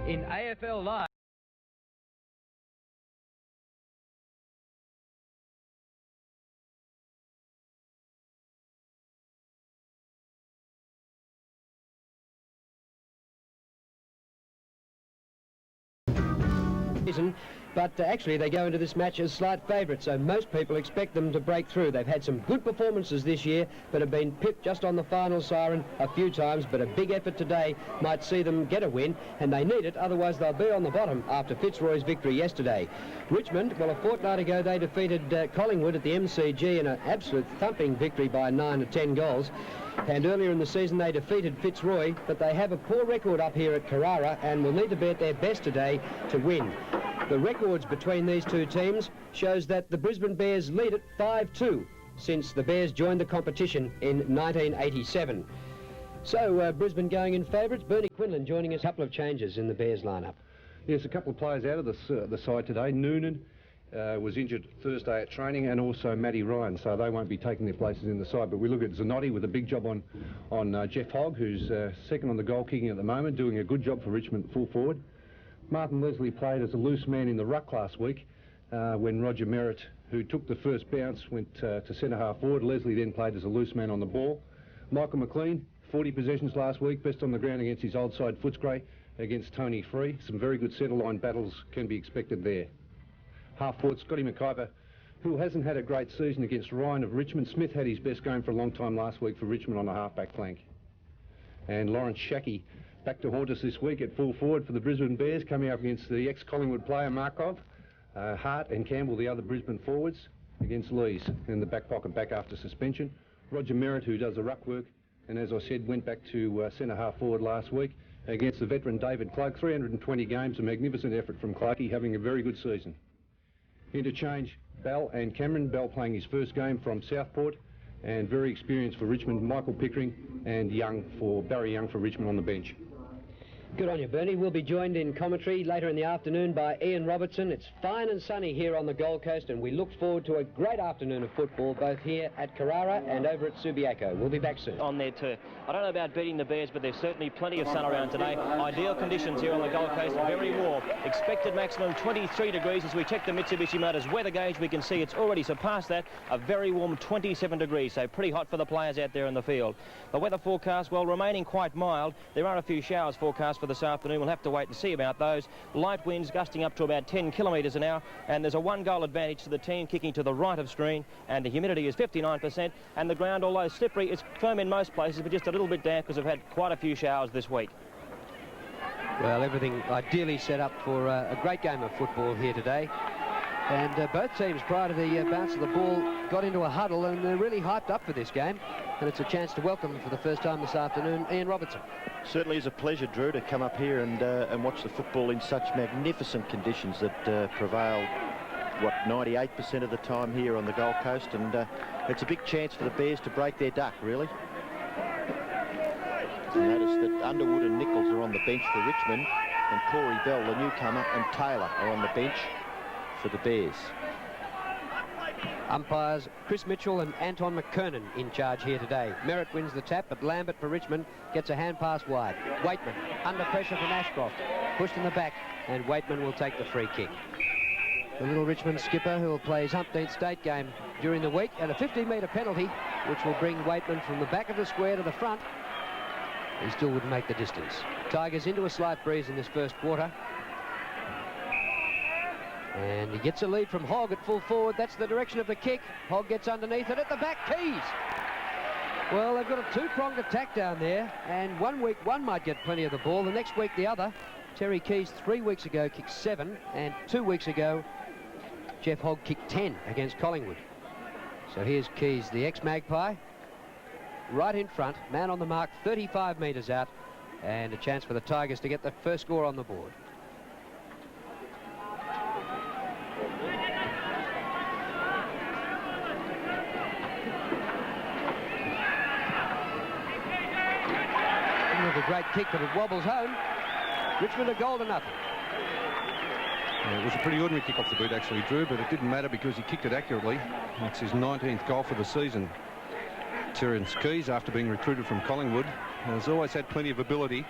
in AFL Live. But actually they go into this match as slight favourites, so most people expect them to break through. They've had some good performances this year, but have been pipped just on the final siren a few times, but a big effort today might see them get a win, and they need it, otherwise they'll be on the bottom after Fitzroy's victory yesterday. Richmond, well, a fortnight ago they defeated Collingwood at the MCG in an absolute thumping victory by 9 to 10 goals. And earlier in the season they defeated Fitzroy, but they have a poor record up here at Carrara and will need to be at their best today to win. The records between these two teams shows that the Brisbane Bears lead at 5-2 since the Bears joined the competition in 1987. So Brisbane going in favourites. Bernie Quinlan joining us. A couple of changes in the Bears lineup. Yes, a couple of players out of the side today. Noonan was injured Thursday at training, and also Matty Ryan, so they won't be taking their places in the side. But we look at Zanotti with a big job on Jeff Hogg, who's second on the goal kicking at the moment, doing a good job for Richmond full forward. Martin Leslie played as a loose man in the ruck last week when Roger Merritt, who took the first bounce, went to centre-half forward. Leslie then played as a loose man on the ball. Michael McLean, 40 possessions last week, best on the ground against his old side Footscray against Tony Free. Some very good centre-line battles can be expected there. Half-forward, Scotty McIver, who hasn't had a great season against Ryan of Richmond. Smith had his best game for a long time last week for Richmond on the half-back flank. And Lawrence Shackey back to haunt us this week at full forward for the Brisbane Bears, coming up against the ex-Collingwood player Markov. Hart and Campbell, the other Brisbane forwards, against Lees in the back pocket back after suspension. Roger Merritt, who does the ruck work, and as I said, went back to centre-half forward last week against the veteran David Cloak. 320 games, a magnificent effort from Cloakey, having a very good season. Interchange, Bell and Cameron. Bell playing his first game from Southport, and very experienced for Richmond, Michael Pickering, and Barry Young for Richmond on the bench. Good on you, Bernie. We'll be joined in commentary later in the afternoon by Ian Robertson. It's fine and sunny here on the Gold Coast, and we look forward to a great afternoon of football, both here at Carrara and over at Subiaco. We'll be back soon. On there too. I don't know about beating the Bears, but there's certainly plenty of sun around today. Ideal conditions here on the Gold Coast, very warm. Expected maximum 23 degrees. As we check the Mitsubishi Motors weather gauge, we can see it's already surpassed that, a very warm 27 degrees, so pretty hot for the players out there in the field. The weather forecast, well, remaining quite mild. There are a few showers forecast for this afternoon. We'll have to wait and see about those. Light winds gusting up to about 10 kilometres an hour, and there's a 1-goal advantage to the team kicking to the right of screen, and the humidity is 59%, and the ground, although slippery, is firm in most places, but just a little bit damp because we've had quite a few showers this week. Well, everything ideally set up for a great game of football here today. And both teams, prior to the bounce of the ball, got into a huddle, and they're really hyped up for this game. And it's a chance to welcome them for the first time this afternoon, Ian Robertson. Certainly is a pleasure, Drew, to come up here and watch the football in such magnificent conditions that prevail, 98% of the time here on the Gold Coast. And it's a big chance for the Bears to break their duck, really. Notice that Underwood and Nichols are on the bench for Richmond, and Corey Bell, the newcomer, and Taylor are on the bench for the Bears. Umpires Chris Mitchell and Anton McKernan in charge here today. Merritt wins the tap, but Lambert for Richmond gets a hand pass wide. Waitman under pressure from Ashcroft, pushed in the back, and Waitman will take the free kick. The little Richmond skipper, who will play his umpteenth state game during the week, and a 15-metre penalty, which will bring Waitman from the back of the square to the front. He still wouldn't make the distance. Tigers into a slight breeze in this first quarter. And he gets a lead from Hogg at full forward. That's the direction of the kick. Hogg gets underneath it at the back. Keys. Well, they've got a two-pronged attack down there, and 1 week one might get plenty of the ball, the next week the other. Terry Keys 3 weeks ago kicked 7, and 2 weeks ago Jeff Hogg kicked 10 against Collingwood. So here's Keys, the ex-Magpie, right in front, man on the mark, 35 metres out, and a chance for the Tigers to get the first score on the board. A great kick, but it wobbles home. Richmond a goal to nothing. Yeah, it was a pretty ordinary kick off the boot, actually, Drew, but it didn't matter because he kicked it accurately. It's his 19th goal for the season. Terence Keys, after being recruited from Collingwood, has always had plenty of ability.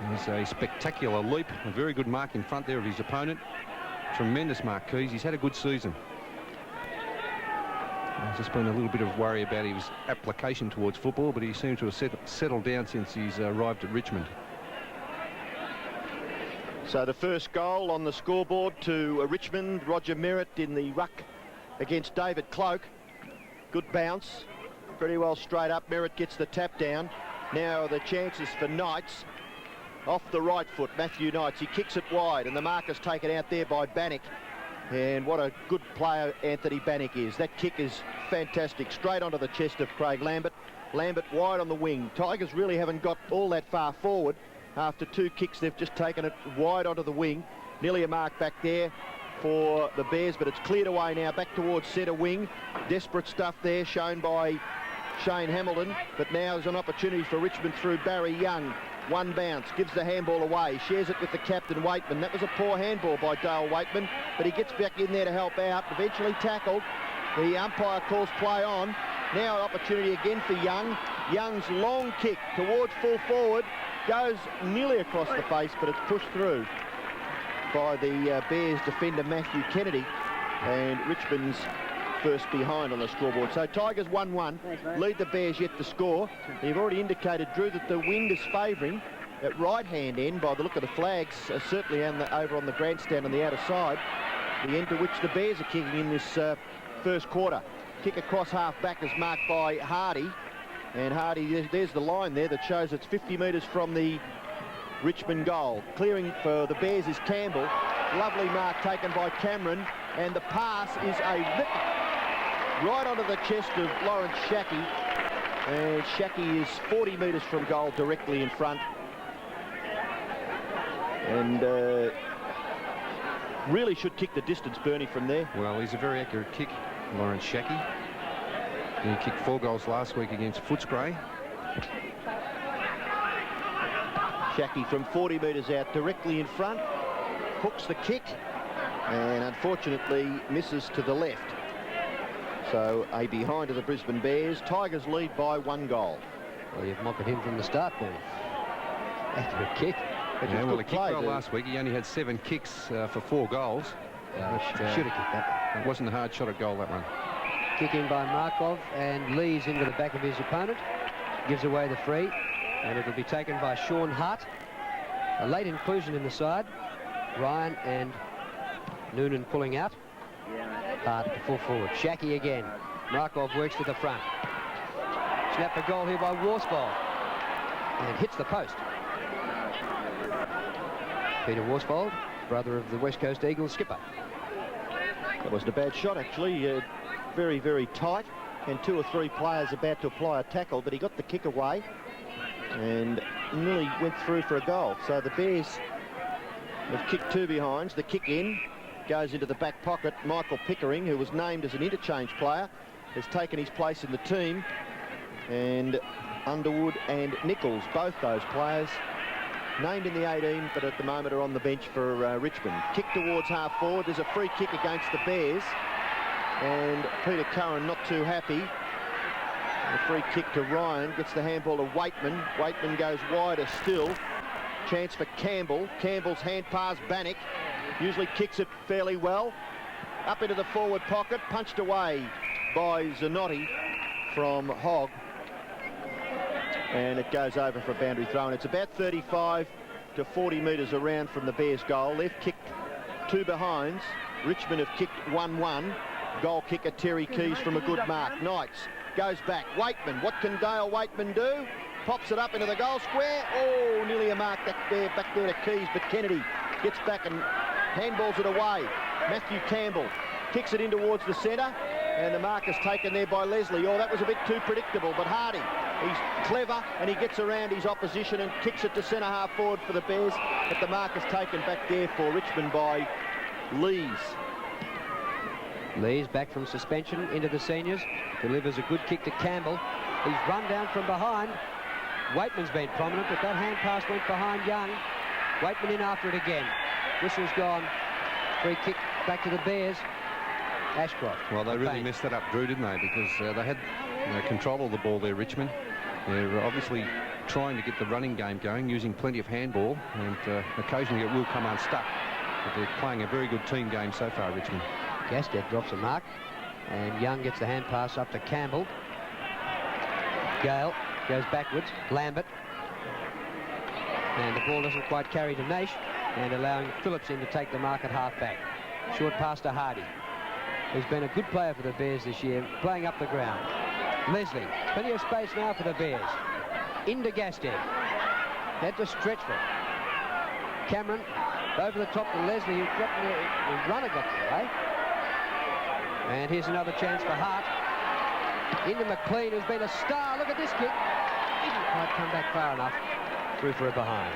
There's a spectacular leap, a very good mark in front there of his opponent. Tremendous mark, Keys. He's had a good season. There's just been a little bit of worry about his application towards football, but he seems to have settled down since he's arrived at Richmond. So the first goal on the scoreboard to Richmond. Roger Merritt in the ruck against David Cloak. Good bounce. Pretty well straight up. Merritt gets the tap down. Now the chances for Knights. Off the right foot, Matthew Knights. He kicks it wide, and the marker's taken out there by Bannock. And what a good player Anthony Bannock is. That kick is fantastic. Straight onto the chest of Craig Lambert. Lambert wide on the wing. Tigers really haven't got all that far forward. After 2 kicks, they've just taken it wide onto the wing. Nearly a mark back there for the Bears, but it's cleared away now back towards centre wing. Desperate stuff there shown by Shane Hamilton, but now there's an opportunity for Richmond through Barry Young. One bounce, gives the handball away, shares it with the captain, Waitman. That was a poor handball by Dale Waitman, but he gets back in there to help out, eventually tackled. The umpire calls play on. Now an opportunity again for Young. Young's long kick towards full forward, goes nearly across the face, but it's pushed through by the Bears defender Matthew Kennedy, and Richmond's first behind on the scoreboard. So Tigers 1-1, lead the Bears yet to score. You've already indicated, Drew, that the wind is favouring at right-hand end by the look of the flags, certainly over on the grandstand on the outer side, the end to which the Bears are kicking in this first quarter. Kick across half-back is marked by Hardy, and Hardy, there's the line there that shows it's 50 metres from the Richmond goal. Clearing for the Bears is Campbell. Lovely mark taken by Cameron, and the pass is a ripper right onto the chest of Lawrence Shackey, and Shackey is 40 metres from goal, directly in front, and really should kick the distance, Bernie, from there. Well, he's a very accurate kick, Lawrence Shackey. He kicked 4 goals last week against Footscray. Shackey from 40 metres out, directly in front, hooks the kick, and unfortunately misses to the left. So a behind to the Brisbane Bears. Tigers lead by 1 goal. Well, you've mocked him from the start, then. Accurate kick. Yeah, well, he kicked well last week. He only had 7 kicks for 4 goals. Should have kicked that. It wasn't a hard shot at goal, that one. Kick in by Markov, and Lees into the back of his opponent. Gives away the free, and it'll be taken by Sean Hart. A late inclusion in the side. Ryan and Noonan pulling out. Hart to full forward. Shackey again. Markov works to the front. Snap a goal here by Worsfold, and hits the post. Peter Worsfold, brother of the West Coast Eagles skipper. That wasn't a bad shot, actually. Very, very tight, and 2 or 3 players about to apply a tackle, but he got the kick away and nearly went through for a goal. So the Bears have kicked 2 behinds. The kick in goes into the back pocket. Michael Pickering, who was named as an interchange player, has taken his place in the team, and Underwood and Nichols, both those players named in the 18, but at the moment are on the bench for Richmond. Kick towards half forward. There's a free kick against the Bears, and Peter Curran not too happy. A free kick to Ryan, gets the handball to Waitman. Waitman goes wider still. Chance for Campbell. Campbell's hand pass, Bannock. Usually kicks it fairly well. Up into the forward pocket, punched away by Zanotti from Hogg. And it goes over for a boundary throw, and it's about 35 to 40 metres around from the Bears' goal. They've kicked 2 behinds. Richmond have kicked 1-1. Goal kicker Terry Keys from a good mark. Knights goes back. Waitman, what can Dale Waitman do? Pops it up into the goal square. Oh, nearly a mark back there to Keys, but Kennedy gets back and handballs it away. Matthew Campbell kicks it in towards the centre, and the mark is taken there by Leslie. Oh, that was a bit too predictable, but Hardy, he's clever, and he gets around his opposition and kicks it to centre half forward for the Bears, but the mark is taken back there for Richmond by Lees. Lees back from suspension into the seniors, delivers a good kick to Campbell. He's run down from behind. Waitman's been prominent, but that hand pass went behind Young. Waitman in after it again. Whistle's gone. Free kick back to the Bears. Ashcroft. Well, they really messed that up, Drew, didn't they? Because they had control of the ball there, Richmond. They're obviously trying to get the running game going, using plenty of handball, and occasionally it will come unstuck. But they're playing a very good team game so far, Richmond. Gastev drops a mark, and Young gets the hand pass up to Campbell. Gale goes backwards. Lambert. And the ball doesn't quite carry to Naish, and allowing Phillips in to take the mark at half-back. Short pass to Hardy, who's been a good player for the Bears this year, playing up the ground. Leslie, plenty of space now for the Bears. Into Gastev. Had to stretch for it. Cameron over the top to Leslie, who got the runner got the way. And here's another chance for Hart. Into McLean, who's been a star. Look at this kick. Didn't quite come back far enough. Through for a behind.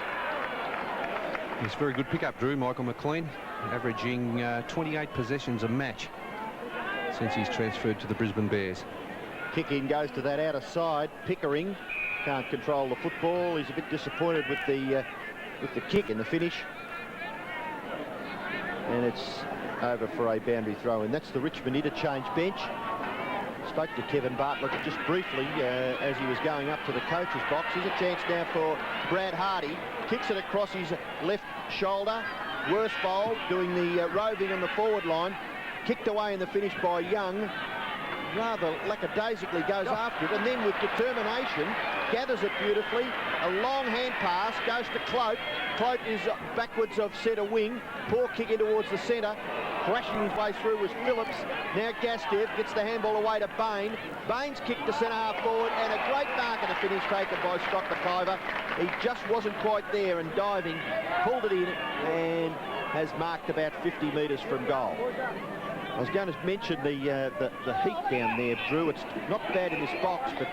It's a very good pickup, Drew. Michael McLean, averaging 28 possessions a match since he's transferred to the Brisbane Bears. Kick in goes to that outer side. Pickering can't control the football. He's a bit disappointed with the kick in the finish. And it's over for a boundary throw, and that's the Richmond interchange bench. Spoke to Kevin Bartlett just briefly as he was going up to the coach's box. Here's a chance now for Brad Hardy. Kicks it across his left shoulder. Worsfold doing the roving on the forward line. Kicked away in the finish by Young. Rather lackadaisically goes after it, and then with determination gathers it beautifully. A long hand pass goes to Cloak. Cloak is backwards of centre wing. Poor kick in towards the centre. Crashing his way through was Phillips. Now Gastev gets the handball away to Bain. Bain's kicked to centre-half forward, and a great mark at the finish taken by Scott McIver. He just wasn't quite there, and diving, pulled it in and has marked about 50 metres from goal. I was going to mention the heat down there, Drew. It's not bad in this box, but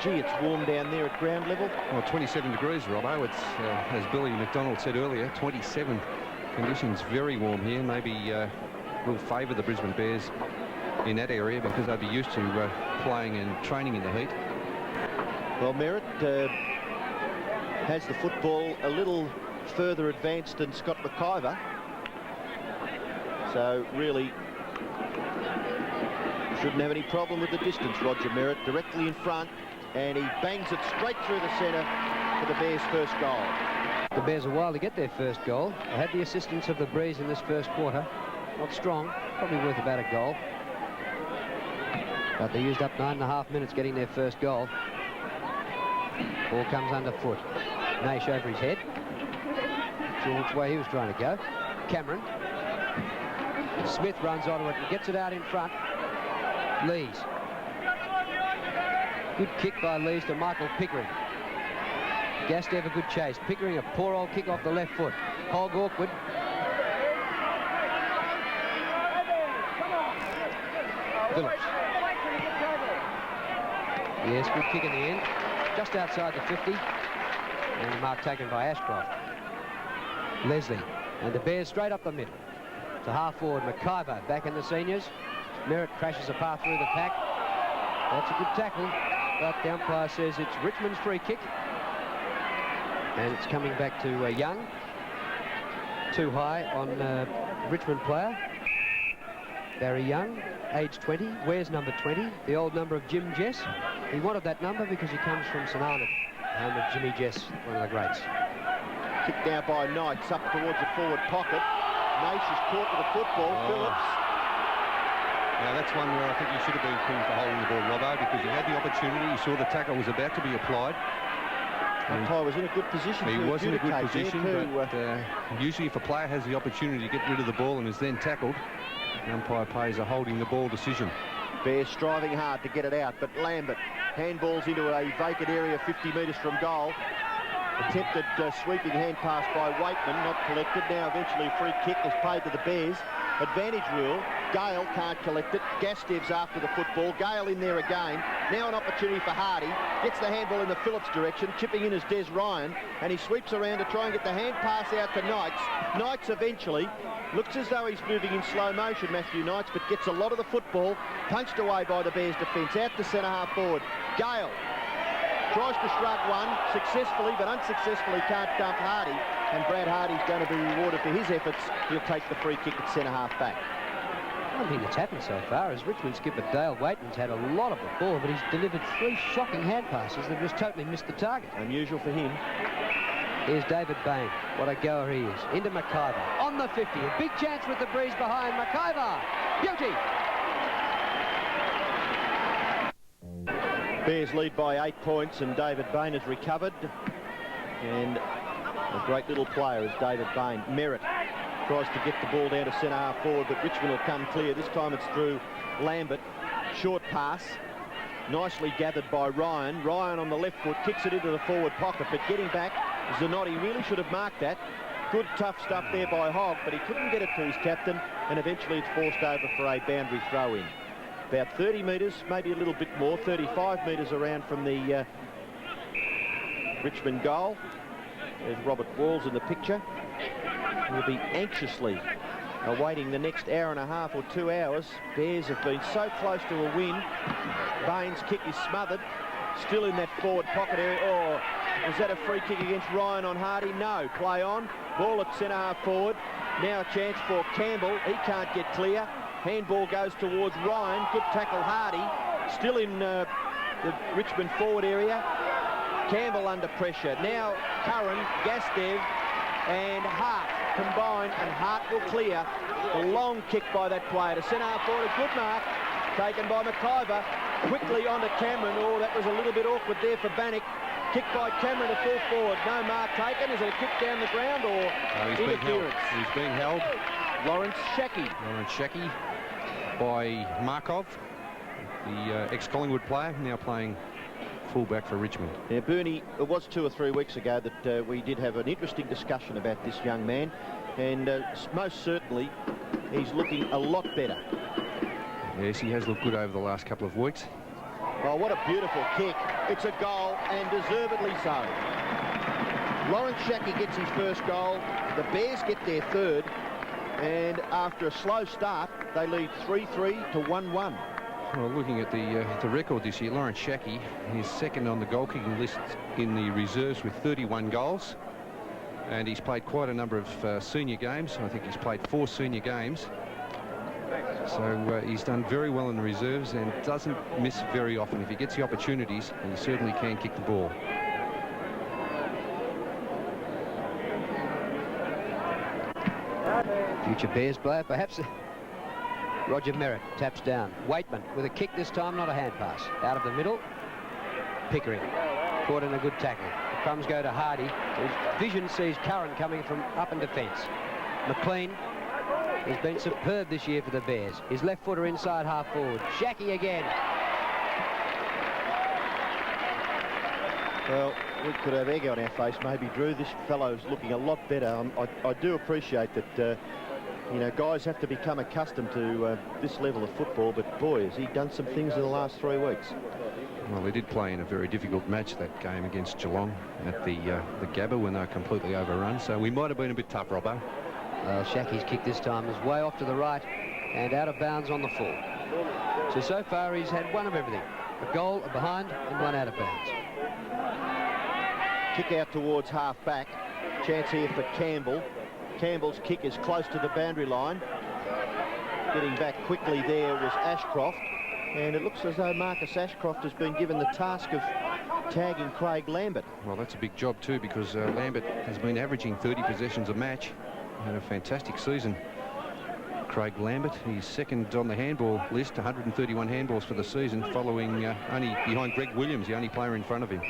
gee, it's warm down there at ground level. Well, 27 degrees, Robbo. It's, as Billy McDonald said earlier, 27 conditions, very warm here. Maybe will favour the Brisbane Bears in that area because they'll be used to playing and training in the heat. Well, Merritt has the football a little further advanced than Scott McIver. So really shouldn't have any problem with the distance. Roger Merritt directly in front, and he bangs it straight through the centre for the Bears' first goal. The Bears a while to get their first goal. They had the assistance of the Bris in this first quarter. Not strong, probably worth about a goal. But they used up 9.5 minutes getting their first goal. Ball comes underfoot. Naish over his head. Sure which way he was trying to go. Cameron. Smith runs onto it and gets it out in front. Lees. Good kick by Lees to Michael Pickering. Gastev a good chase. Pickering a poor old kick off the left foot. Hogg awkward. Phillips. Yes, good kick in the end. Just outside the 50. And the mark taken by Ashcroft. Leslie. And the Bears straight up the middle. To half forward McIver back in the seniors. Merritt crashes a path through the pack. That's a good tackle. But the umpire says it's Richmond's free kick. And it's coming back to Young. Too high on Richmond player. Barry Young, age 20, wears number 20, the old number of Jim Jess. He wanted that number because he comes from St Arnaud, home of Jimmy Jess, one of the greats. Kicked now by Knights up towards the forward pocket. Naish is caught with the football. Phillips. Now that's one where I think you should have been keen for holding the ball, Robbo, because you had the opportunity. You saw the tackle was about to be applied. Umpire was in a good position. He was in a good position, but usually if a player has the opportunity to get rid of the ball and is then tackled, the umpire pays a holding the ball decision. Bears striving hard to get it out, but Lambert handballs into a vacant area 50 metres from goal. Attempted sweeping hand pass by Waitman, not collected. Now eventually a free kick is paid to the Bears. Advantage rule. Gale can't collect it. Gastev's after the football. Gale in there again. Now an opportunity for Hardy. Gets the handball in the Phillips direction. Chipping in is Des Ryan. And he sweeps around to try and get the hand pass out to Knights. Knights eventually looks as though he's moving in slow motion, Matthew Knights, but gets a lot of the football. Punched away by the Bears defence. Out to centre-half forward. Gale tries to shrug one, successfully but unsuccessfully can't dump One thing that's happened so far is Richmond skipper Dale Waitman's had a lot of the ball, but he's delivered 3 shocking hand passes that just totally missed the target. Unusual for him. Here's David Bain. What a goer he is. Into McIver. On the 50. A big chance with the breeze behind. McIver. Beauty. Bears lead by 8 points, and David Bain has recovered. And a great little player is David Bain. Merritt tries to get the ball down to centre-half forward, but Richmond will come clear. This time it's through Lambert. Short pass. Nicely gathered by Ryan. Ryan on the left foot kicks it into the forward pocket, but getting back, Zanotti really should have marked that. Good tough stuff there by Hogg, but he couldn't get it to his captain, and eventually it's forced over for a boundary throw-in. About 30 metres, maybe a little bit more, 35 metres around from the Richmond goal. There's Robert Walls in the picture. He'll be anxiously awaiting the next hour and a half or 2 hours. Bears have been so close to a win. Bain's kick is smothered. Still in that forward pocket area. Oh, was that a free kick against Ryan on Hardy? No. Play on. Ball at centre-half forward. Now a chance for Campbell. He can't get clear. Handball goes towards Ryan. Good tackle, Hardy. Still in the Richmond forward area. Campbell under pressure. Now Curran, Gastev and Hart combine, and Hart will clear. A long kick by that player to centre-half forward. A good mark taken by McIver. Quickly onto Cameron. Oh, that was a little bit awkward there for Bannock. Kick by Cameron to full forward. No mark taken. Is it a kick down the ground or interference? He's being held. Lawrence Shackey. Lawrence Shackey by Markov, the ex-Collingwood player, now playing fullback for Richmond. Now, Bernie, it was 2 or 3 weeks ago that we did have an interesting discussion about this young man, and most certainly he's looking a lot better. Yes, he has looked good over the last couple of weeks. Oh, what a beautiful kick. It's a goal, and deservedly so. Lawrence Shackey gets his first goal. The Bears get their third, and after a slow start, they lead 3-3 to 1-1. Well, looking at the record this year, Lawrence Shackey is second on the goal-kicking list in the reserves with 31 goals. And he's played quite a number of senior games. I think he's played 4 senior games. So he's done very well in the reserves and doesn't miss very often. If he gets the opportunities, he certainly can kick the ball. Future Bears player, perhaps. Roger Merritt taps down. Waitman with a kick this time, not a hand pass. Out of the middle. Pickering caught in a good tackle. The crumbs go to Hardy, whose vision sees Curran coming from up in defence. McLean has been superb this year for the Bears. His left footer inside half forward. Shackey again. Well, we could have egg on our face, maybe, Drew. This fellow's looking a lot better. I do appreciate that, you know, guys have to become accustomed to this level of football, but boy, has he done some things in the last 3 weeks. Well, they did play in a very difficult match, that game against Geelong at the Gabba, when they were completely overrun, so we might have been a bit tough, Robbo. Well, Shackey's kick this time is way off to the right and out of bounds on the full. So far he's had one of everything. A goal, a behind, and one out of bounds. Kick out towards half-back. Chance here for Campbell. Campbell's kick is close to the boundary line. Getting back quickly there was Ashcroft. And it looks as though Marcus Ashcroft has been given the task of tagging Craig Lambert. Well, that's a big job too, because Lambert has been averaging 30 possessions a match. Had a fantastic season. Craig Lambert, he's second on the handball list, 131 handballs for the season, following only behind Greg Williams, the only player in front of him.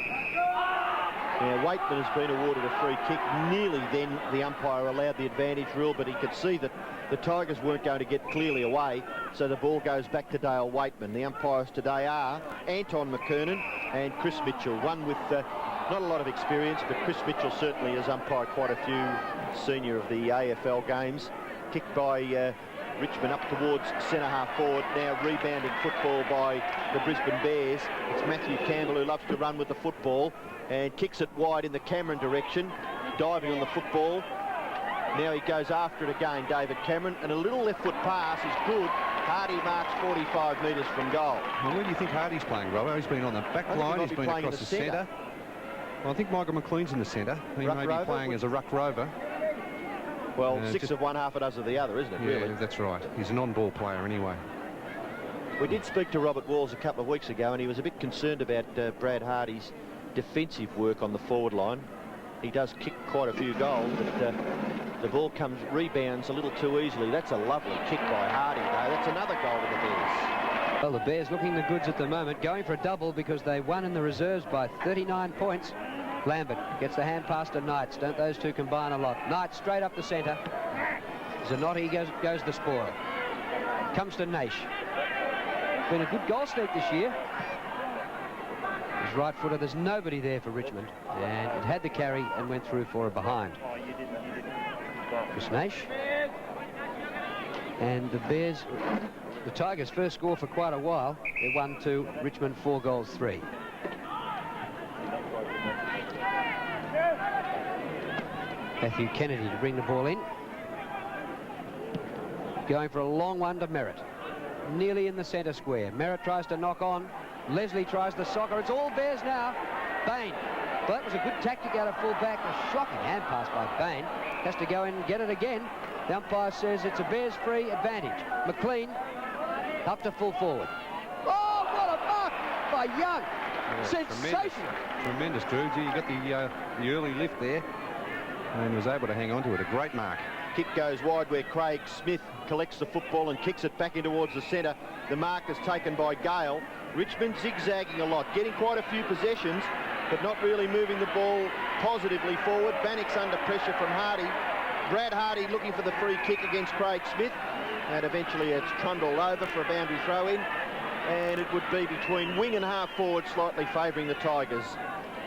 Now, Waitman has been awarded a free kick. Nearly then the umpire allowed the advantage rule, but he could see that the Tigers weren't going to get clearly away, so the ball goes back to Dale Waitman. The umpires today are Anton McKernan and Chris Mitchell, one with not a lot of experience, but Chris Mitchell certainly has umpired quite a few senior of the AFL games. Kicked by Richmond up towards centre-half forward. Now rebounding football by the Brisbane Bears. It's Matthew Campbell, who loves to run with the football, and kicks it wide in the Cameron direction, diving on the football. Now he goes after it again, David Cameron, and a little left foot pass is good. Hardy marks 45 metres from goal. Well, where do you think Hardy's playing, Robbo? He's been on the back line, he's been across the centre. Well, I think Michael McLean's in the centre. He may be playing as a ruck rover. Well, six of one, half a dozen of the other, isn't it, really? Yeah, that's right. He's an on-ball player anyway. We did speak to Robert Walls a couple of weeks ago, and he was a bit concerned about Brad Hardy's defensive work on the forward line. He does kick quite a few goals, but the ball rebounds a little too easily. That's a lovely kick by Hardy, though. That's another goal to the Bears. Well, the Bears looking the goods at the moment, going for a double because they won in the reserves by 39 points. Lambert gets the hand pass to Knights. Don't those two combine a lot? Knights straight up the centre. Zanotti goes the spoil. Comes to Naish. Been a good goal sneak this year. He's right-footed. There's nobody there for Richmond. And it had the carry and went through for a behind. Chris Naish. And the Bears, the Tigers' first score for quite a while. They won to Richmond 4-3. Matthew Kennedy to bring the ball in. Going for a long one to Merritt. Nearly in the centre square. Merritt tries to knock on. Leslie tries the soccer. It's all Bears now. Bain. Well, that was a good tactic out of full back. A shocking hand pass by Bain. Has to go in and get it again. The umpire says it's a Bears free advantage. McLean up to full forward. Oh, what a mark by Young. Yeah, sensational. Tremendous, Drew. Gee, you got the early lift there and was able to hang on to it. A great mark. Kick goes wide where Craig Smith collects the football and kicks it back in towards the centre. The mark is taken by Gale. Richmond zigzagging a lot, getting quite a few possessions, but not really moving the ball positively forward. Bannock's under pressure from Hardy. Brad Hardy looking for the free kick against Craig Smith. And eventually it's trundled over for a boundary throw-in. And it would be between wing and half forward, slightly favouring the Tigers.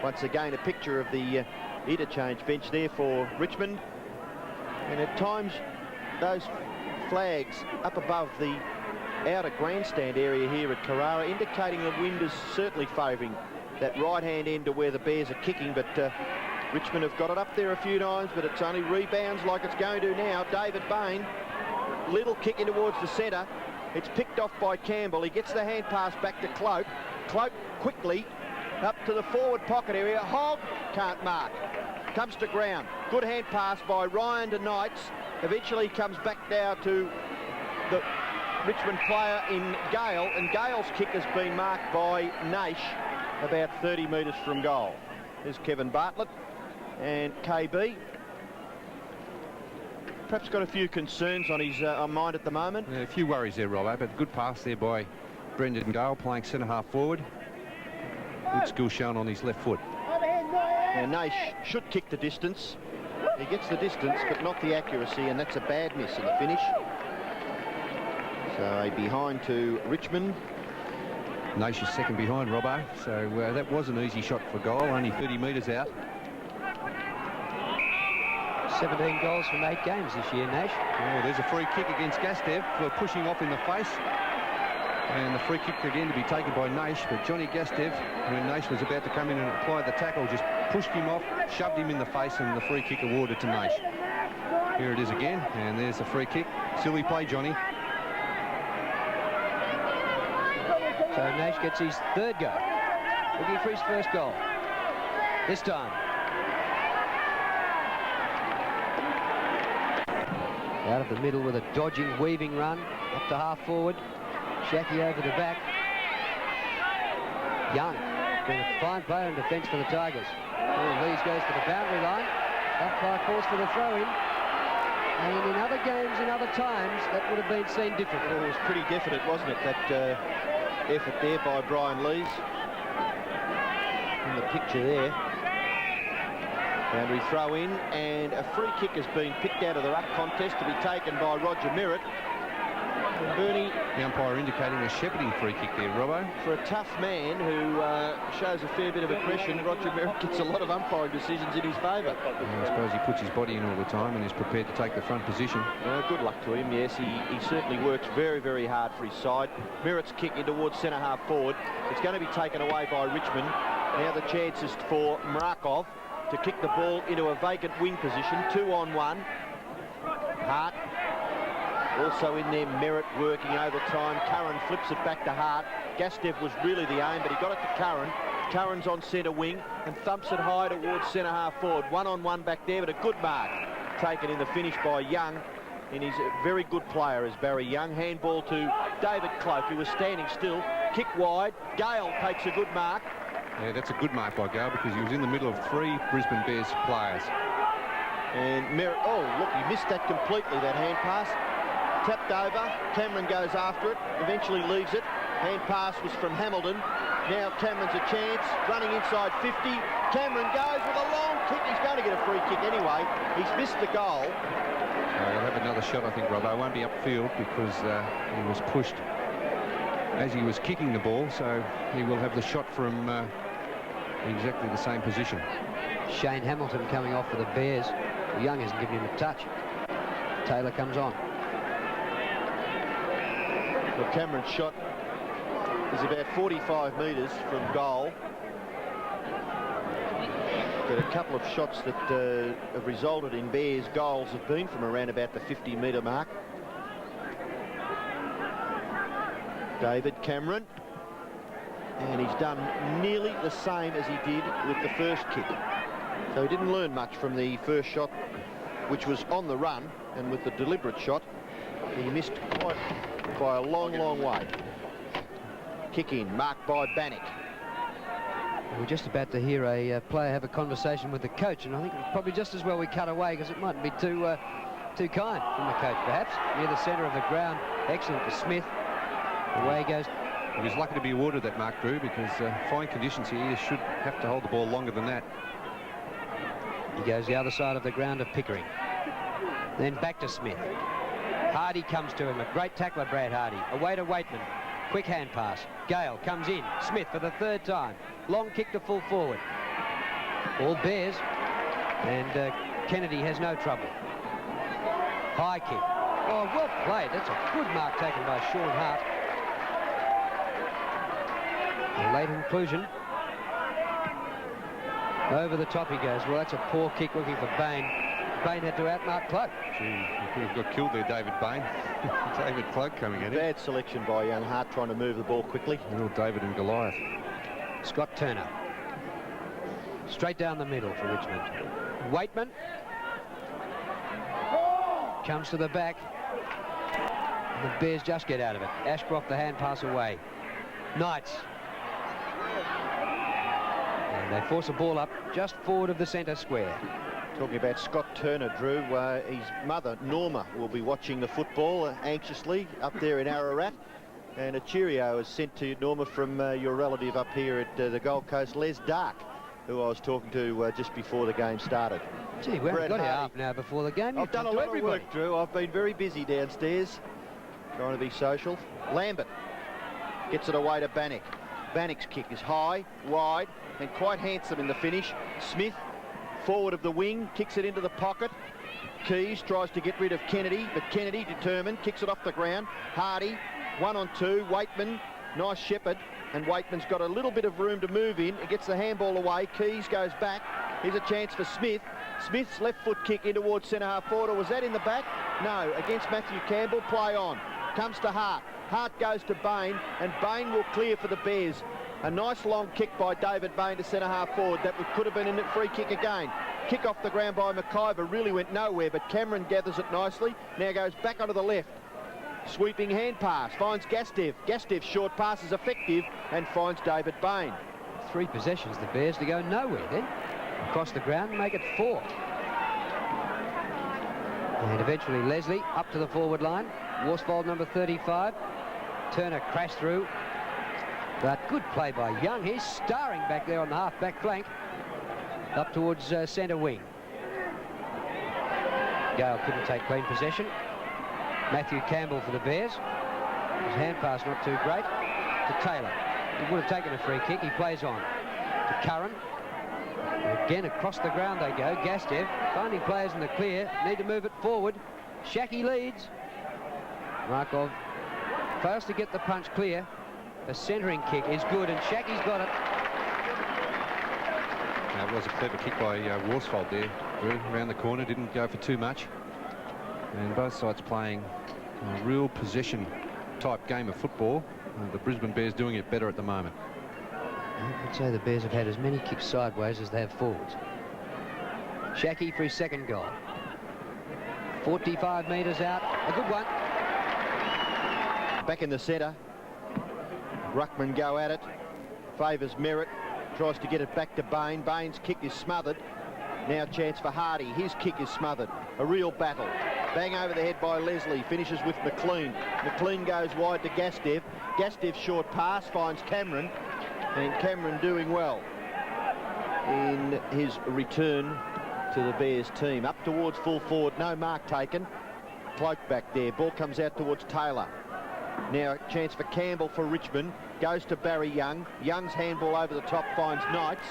Once again, a picture of the interchange bench there for Richmond. And at times, those flags up above the outer grandstand area here at Carrara indicating the wind is certainly favouring that right-hand end to where the Bears are kicking, but Richmond have got it up there a few times, but it's only rebounds like it's going to now. David Bain, little kick in towards the centre. It's picked off by Campbell. He gets the hand pass back to Cloak. Cloak quickly up to the forward pocket area. Hogg can't mark. Comes to ground. Good hand pass by Ryan to Knights. Eventually comes back now to the Richmond player in Gale, and Gale's kick has been marked by Naish about 30 metres from goal. There's Kevin Bartlett and KB. Perhaps got a few concerns on his mind at the moment. Yeah, a few worries there, Robbo, but good pass there by Brendan Gale, playing centre-half forward. Good skill shown on his left foot. And Naish should kick the distance. He gets the distance, but not the accuracy, and that's a bad miss in the finish. So a behind to Richmond. Naish is second behind, Robbo, so that was an easy shot for goal, only 30 metres out. 17 goals from 8 games this year, Naish. Oh, there's a free kick against Gastev for pushing off in the face. And the free kick again to be taken by Naish, but Johnny Gastev, when Naish was about to come in and apply the tackle, just pushed him off, shoved him in the face, and the free kick awarded to Naish. Here it is again, and there's the free kick. Silly play, Johnny. So Naish gets his third go. Looking for his first goal. This time. Out of the middle with a dodging, weaving run. Up to half forward. Shackey over the back. Young, been a fine player in defence for the Tigers. Lees goes to the boundary line. Umpire calls for the throw-in. And in other games, in other times, that would have been seen differently. Well, it was pretty definite, wasn't it, that effort there by Brian Lees. In the picture there. Boundary throw-in, and a free kick has been picked out of the ruck contest to be taken by Roger Merritt. Bernie, the umpire indicating a shepherding free kick there, Robbo. For a tough man who shows a fair bit of aggression, Roger Merritt gets a lot of umpiring decisions in his favour. I suppose he puts his body in all the time and is prepared to take the front position. Good luck to him, yes. He certainly works very, very hard for his side. Merritt's kick in towards centre-half forward. It's going to be taken away by Richmond. Now the chance is for Mrakov to kick the ball into a vacant wing position, 2-on-1. Hart also in there, Merritt working overtime. Curran flips it back to Hart. Gastev was really the aim, but he got it to Curran. Curran's on centre wing and thumps it high towards centre-half forward. 1-on-1 back there, but a good mark. taken in the finish by Young, and he's a very good player as Barry Young. Handball to David Cloak, who was standing still. Kick wide. Gale takes a good mark. Yeah, that's a good mark by Gale because he was in the middle of 3 Brisbane Bears players. And oh, look, he missed that completely, that hand pass. Tapped over. Cameron goes after it, eventually leaves it. Hand pass was from Hamilton. Now Cameron's a chance, running inside 50. Cameron goes with a long kick. He's going to get a free kick anyway. He's missed the goal. So he'll have another shot, I think, Robbo. Won't be upfield because he was pushed as he was kicking the ball, so he will have the shot from exactly the same position. Shane Hamilton coming off for the Bears. Young hasn't given him a touch. Taylor comes on. Well, Cameron's shot is about 45 metres from goal. But a couple of shots that have resulted in Bears goals have been from around about the 50-metre mark. David Cameron. And he's done nearly the same as he did with the first kick. So he didn't learn much from the first shot, which was on the run, and with the deliberate shot, he missed quite by a long, long way. Kick in, marked by Bannock. We're just about to hear a player have a conversation with the coach, and I think it's probably just as well we cut away because it mightn't be too kind from the coach, perhaps. Near the centre of the ground, excellent for Smith. Away he goes. He was lucky to be awarded that mark, Drew, because fine conditions here, you should have to hold the ball longer than that. He goes the other side of the ground of Pickering. Then back to Smith. Hardy comes to him. A great tackler, Brad Hardy. Away to Waitman. Quick hand pass. Gale comes in. Smith for the 3rd time. Long kick to full forward. All Bears. And Kennedy has no trouble. High kick. Oh, well played. That's a good mark taken by Sean Hart. A late inclusion. Over the top he goes. Well, that's a poor kick looking for Bain. Bain had to outmark Cloak. Gee, he could have got killed there, David Bain. David Cloak coming at him. Bad selection by young Hart, trying to move the ball quickly. Little David and Goliath. Scott Turner. Straight down the middle for Richmond. Waitman. Comes to the back. And the Bears just get out of it. Ashcroft the hand pass away. Knights. And they force a ball up just forward of the centre square. Talking about Scott Turner, Drew, his mother, Norma, will be watching the football anxiously up there in Ararat. And a cheerio is sent to Norma from your relative up here at the Gold Coast, Les Dark, who I was talking to just before the game started. Gee, we haven't got half now before the game. I've done a lot of work, Drew. I've been very busy downstairs, trying to be social. Lambert gets it away to Bannock. Bannock's kick is high, wide, and quite handsome in the finish. Smith, forward of the wing, kicks it into the pocket. Keys tries to get rid of Kennedy, but Kennedy, determined, kicks it off the ground. Hardy, 1-on-2, Waitman, nice shepherd, and Waitman's got a little bit of room to move in. He gets the handball away. Keys goes back. Here's a chance for Smith. Smith's left foot kick in towards centre half forward. Or was that in the back? No, against Matthew Campbell. Play on. Comes to Hart. Hart goes to Bain, and Bain will clear for the Bears. A nice long kick by David Bain to centre half forward. That could have been in a free kick again. Kick off the ground by McIver really went nowhere, but Cameron gathers it nicely. Now goes back onto the left. Sweeping hand pass, finds Gastev. Gastev's short pass is effective and finds David Bain. 3 possessions, the Bears, to go nowhere then. Across the ground, make it 4. And eventually Leslie up to the forward line. Worsfold number 35. Turner crashed through. But good play by Young. He's starring back there on the half-back flank. Up towards centre wing. Gale couldn't take clean possession. Matthew Campbell for the Bears. His hand pass not too great. To Taylor. He would have taken a free kick. He plays on. To Curran. And again, across the ground they go. Gastev finding players in the clear. Need to move it forward. Shaki leads. Markov fails to get the punch clear. A centering kick is good, and Shaki's got it. It was a clever kick by Worsfold there. Around the corner, didn't go for too much. And both sides playing a real possession type game of football. The Brisbane Bears doing it better at the moment. I'd say the Bears have had as many kicks sideways as they have forwards. Shaki for his second goal. 45 metres out. A good one. Back in the centre. Ruckman go at it. Favours Merritt. Tries to get it back to Bain. Bain's kick is smothered. Now chance for Hardy. His kick is smothered. A real battle. Bang over the head by Leslie. Finishes with McLean. McLean goes wide to Gastev. Gastev's short pass finds Cameron. And Cameron doing well in his return to the Bears team. Up towards full forward. No mark taken. Cloak back there. Ball comes out towards Taylor. Now a chance for Campbell for Richmond. Goes to Barry Young. Young's handball over the top finds Knights.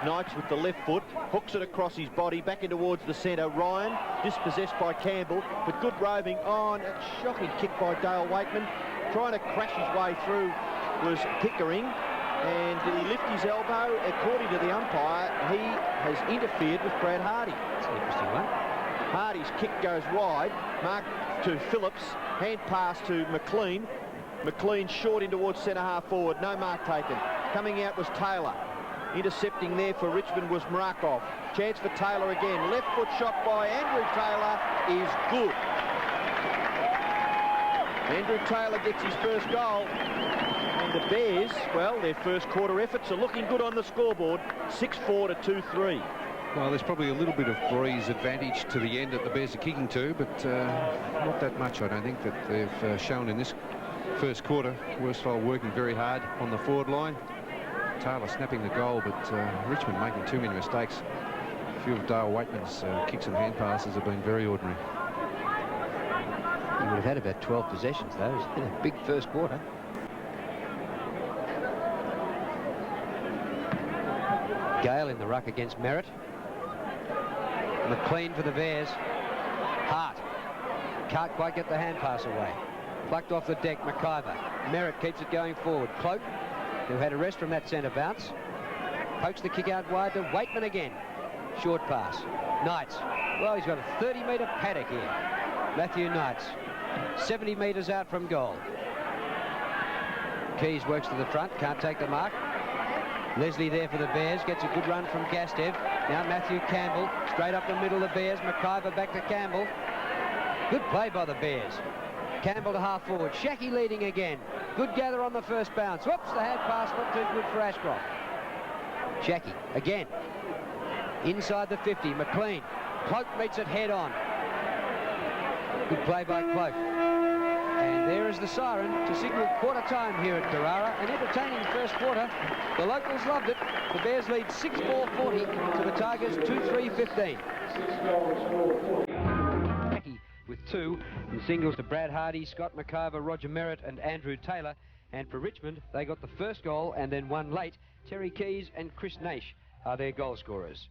Knights with the left foot, hooks it across his body, back in towards the centre. Ryan, dispossessed by Campbell, but good roving on. A shocking kick by Dale Wakeman. Trying to crash his way through was Pickering, and did he lift his elbow? According to the umpire, he has interfered with Brad Hardy. That's an interesting one. Hardy's kick goes wide, marked to Phillips, hand pass to McLean. McLean short in towards centre half forward, no mark taken. Coming out was Taylor. Intercepting there for Richmond was Marakov. Chance for Taylor again. Left foot shot by Andrew Taylor is good. Andrew Taylor gets his first goal. And the Bears, well, their first quarter efforts are looking good on the scoreboard. 6-4 to 2-3. Well, there's probably a little bit of breeze advantage to the end that the Bears are kicking to, but not that much, I don't think, that they've shown in this first quarter. Worsfold working very hard on the forward line. Taylor snapping the goal, but Richmond making too many mistakes. A few of Dale Wakeman's kicks and hand passes have been very ordinary. He would have had about 12 possessions, though. It was a big first quarter. Gale in the ruck against Merritt. McLean for the Bears. Hart. Can't quite get the hand pass away. Plucked off the deck, McIver. Merritt keeps it going forward. Cloak, who had a rest from that centre bounce, pokes the kick out wide to Wakeman again. Short pass. Knights. Well, he's got a 30-metre paddock here. Matthew Knights. 70 metres out from goal. Keys works to the front. Can't take the mark. Leslie there for the Bears. Gets a good run from Gastev. Now Matthew Campbell. Straight up the middle of the Bears. McIver back to Campbell. Good play by the Bears. Campbell to half forward. Shackey leading again. Good gather on the first bounce. Whoops, the hand pass not too good for Ashcroft. Shackey again. Inside the 50. McLean. Cloak meets it head on. Good play by Cloak. And there is the siren to signal quarter time here at Carrara. An entertaining first quarter. The locals loved it. The Bears lead 6-4-40 to the Tigers 2-3-15. With two, and singles to Brad Hardy, Scott McIver, Roger Merritt and Andrew Taylor. And for Richmond, they got the first goal and then one late. Terry Keys and Chris Naish are their goal scorers.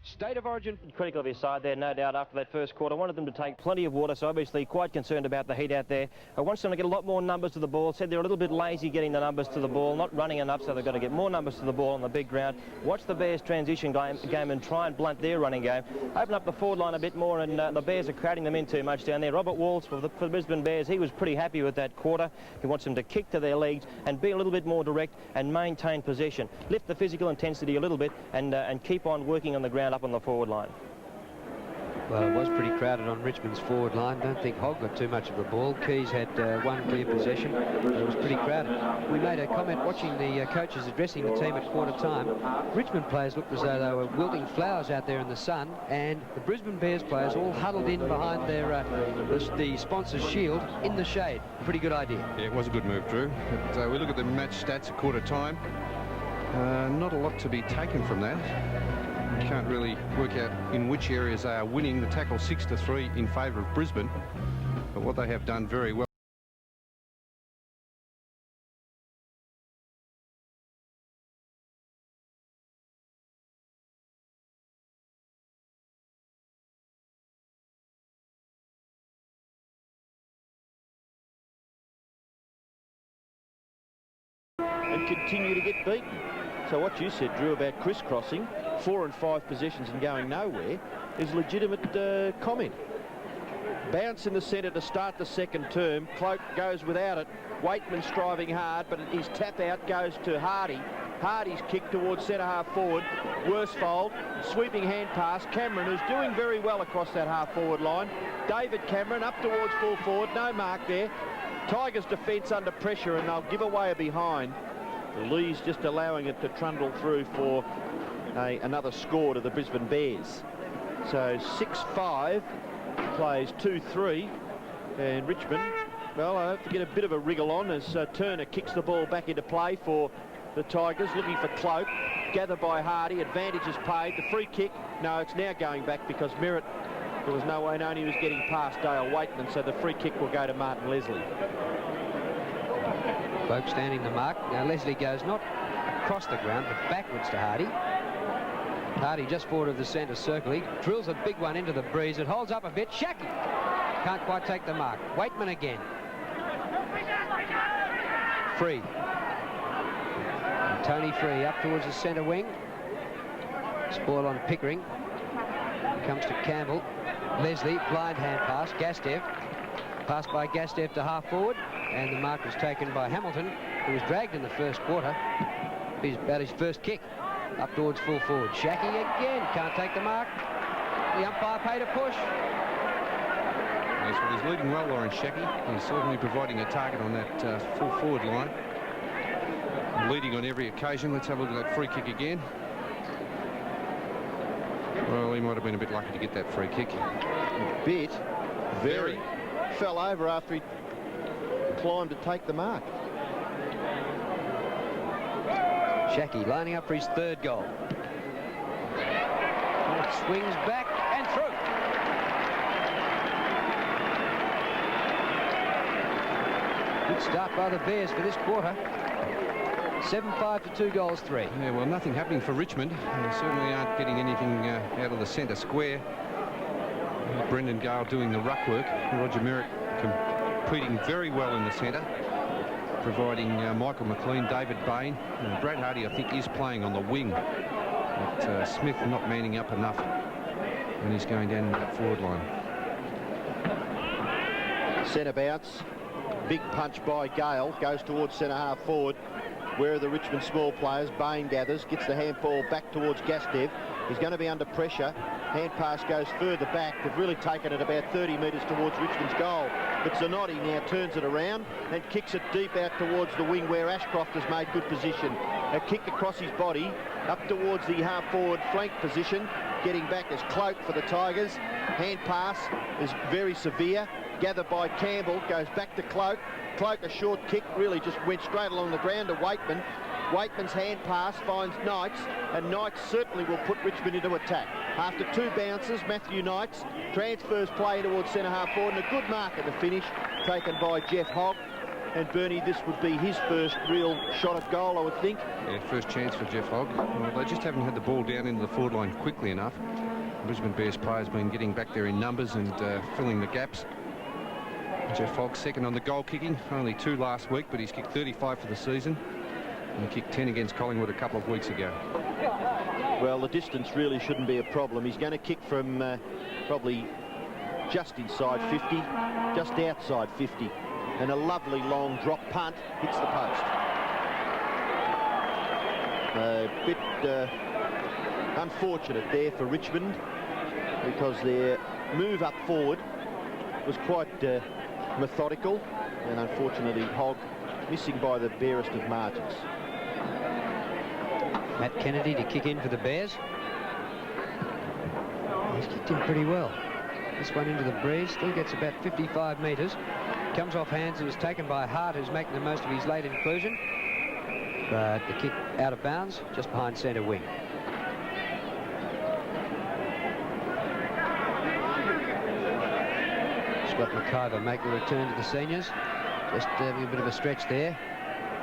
State of origin. Critical of his side there, no doubt, after that first quarter. Wanted them to take plenty of water, so obviously quite concerned about the heat out there. I wants them to get a lot more numbers to the ball. Said they're a little bit lazy getting the numbers to the ball, not running enough, so they've got to get more numbers to the ball on the big ground. Watch the Bears' transition game and try and blunt their running game. Open up the forward line a bit more, and the Bears are crowding them in too much down there. Robert Walls for the Brisbane Bears, he was pretty happy with that quarter. He wants them to kick to their legs and be a little bit more direct and maintain possession. Lift the physical intensity a little bit and keep on working on the ground up on the forward line. Well, it was pretty crowded on Richmond's forward line. Don't think Hogg got too much of the ball. Keys had one clear possession, but it was pretty crowded. We made a comment watching the coaches addressing the team at quarter time. Richmond players looked as though they were wilting flowers out there in the sun, and the Brisbane Bears players all huddled in behind their the sponsor's shield in the shade. Pretty good idea. Yeah, it was a good move, Drew. But we look at the match stats at quarter time. Not a lot to be taken from that. You can't really work out in which areas they are winning. The tackle 6-3 in favour of Brisbane, but what they have done very well. And continue to get beaten. So what you said, Drew, about crisscrossing, 4 and 5 positions and going nowhere, is legitimate comment. Bounce in the centre to start the second term. Cloak goes without it. Wakeman striving hard, but his tap out goes to Hardy. Hardy's kick towards centre half forward. Worsfold, sweeping hand pass. Cameron, who's doing very well across that half forward line. David Cameron up towards full forward. No mark there. Tigers defence under pressure, and they'll give away a behind. Lee's just allowing it to trundle through for another score to the Brisbane Bears. So 6-5 plays 2-3, and Richmond, well, I have to get a bit of a wriggle on as Turner kicks the ball back into play for the Tigers, looking for Cloak. Gathered by Hardy, advantage is paid. The free kick, no, it's now going back because Merritt, there was no way known he was getting past Dale Waitman, so the free kick will go to Martin Leslie. Cloak standing the mark. Now Leslie goes not across the ground, but backwards to Hardy. Hardy just forward of the centre circle. He drills a big one into the breeze. It holds up a bit. Shaki can't quite take the mark. Waitman again. Free. And Tony Free up towards the centre wing. Spoil on Pickering. Comes to Campbell. Leslie, blind hand pass. Gastev. Pass by Gastev to half forward. And the mark was taken by Hamilton, who was dragged in the first quarter. He's about his first kick. Up towards full forward. Shaki again. Can't take the mark. The umpire paid a push. Yes, well, he's leading well, Lawrence Shaki. He's certainly providing a target on that full forward line. Leading on every occasion. Let's have a look at that free kick again. Well, he might have been a bit lucky to get that free kick. A bit. Very. Fell over after he climbed to take the mark. Shaki lining up for his third goal. Swings back and through. Good start by the Bears for this quarter. 7-5 to 2 goals 3. Yeah, well, nothing happening for Richmond. They certainly aren't getting anything out of the centre square. Brendan Gale doing the ruck work. Roger Merritt competing very well in the centre, providing Michael McLean, David Bain. Brad Hardy, I think, is playing on the wing. But Smith not manning up enough when he's going down that forward line. Centre bounce. Big punch by Gale. Goes towards centre half forward. Where are the Richmond small players? Bain gathers, gets the handball back towards Gastev. He's going to be under pressure. Hand pass goes further back. They've really taken it about 30 metres towards Richmond's goal. But Zanotti now turns it around and kicks it deep out towards the wing where Ashcroft has made good position. A kick across his body up towards the half-forward flank position. Getting back as Cloak for the Tigers. Hand pass is very severe. Gathered by Campbell, goes back to Cloak. Cloak, a short kick, really just went straight along the ground to Waitman. Waitman's hand pass finds Knights, and Knights certainly will put Richmond into attack. After 2 bounces, Matthew Knights transfers play towards centre half forward, and a good mark at the finish taken by Jeff Hogg. And Bernie, this would be his first real shot at goal, I would think. Yeah, first chance for Jeff Hogg. Well, they just haven't had the ball down into the forward line quickly enough. Brisbane Bears players been getting back there in numbers and filling the gaps. Jeff Hogg second on the goal kicking, only 2 last week, but he's kicked 35 for the season. And he kicked 10 against Collingwood a couple of weeks ago. Well, the distance really shouldn't be a problem. He's going to kick from probably just inside 50, just outside 50. And a lovely long drop punt hits the post. A bit unfortunate there for Richmond because their move up forward was quite methodical, and unfortunately Hogg missing by the barest of margins. Matt Kennedy to kick in for the Bears. He's kicked in pretty well. This one into the breeze, still gets about 55 metres. Comes off hands and was taken by Hart, who's making the most of his late inclusion. But the kick out of bounds, just behind centre wing. Scott McIver making a return to the seniors. Just having a bit of a stretch there.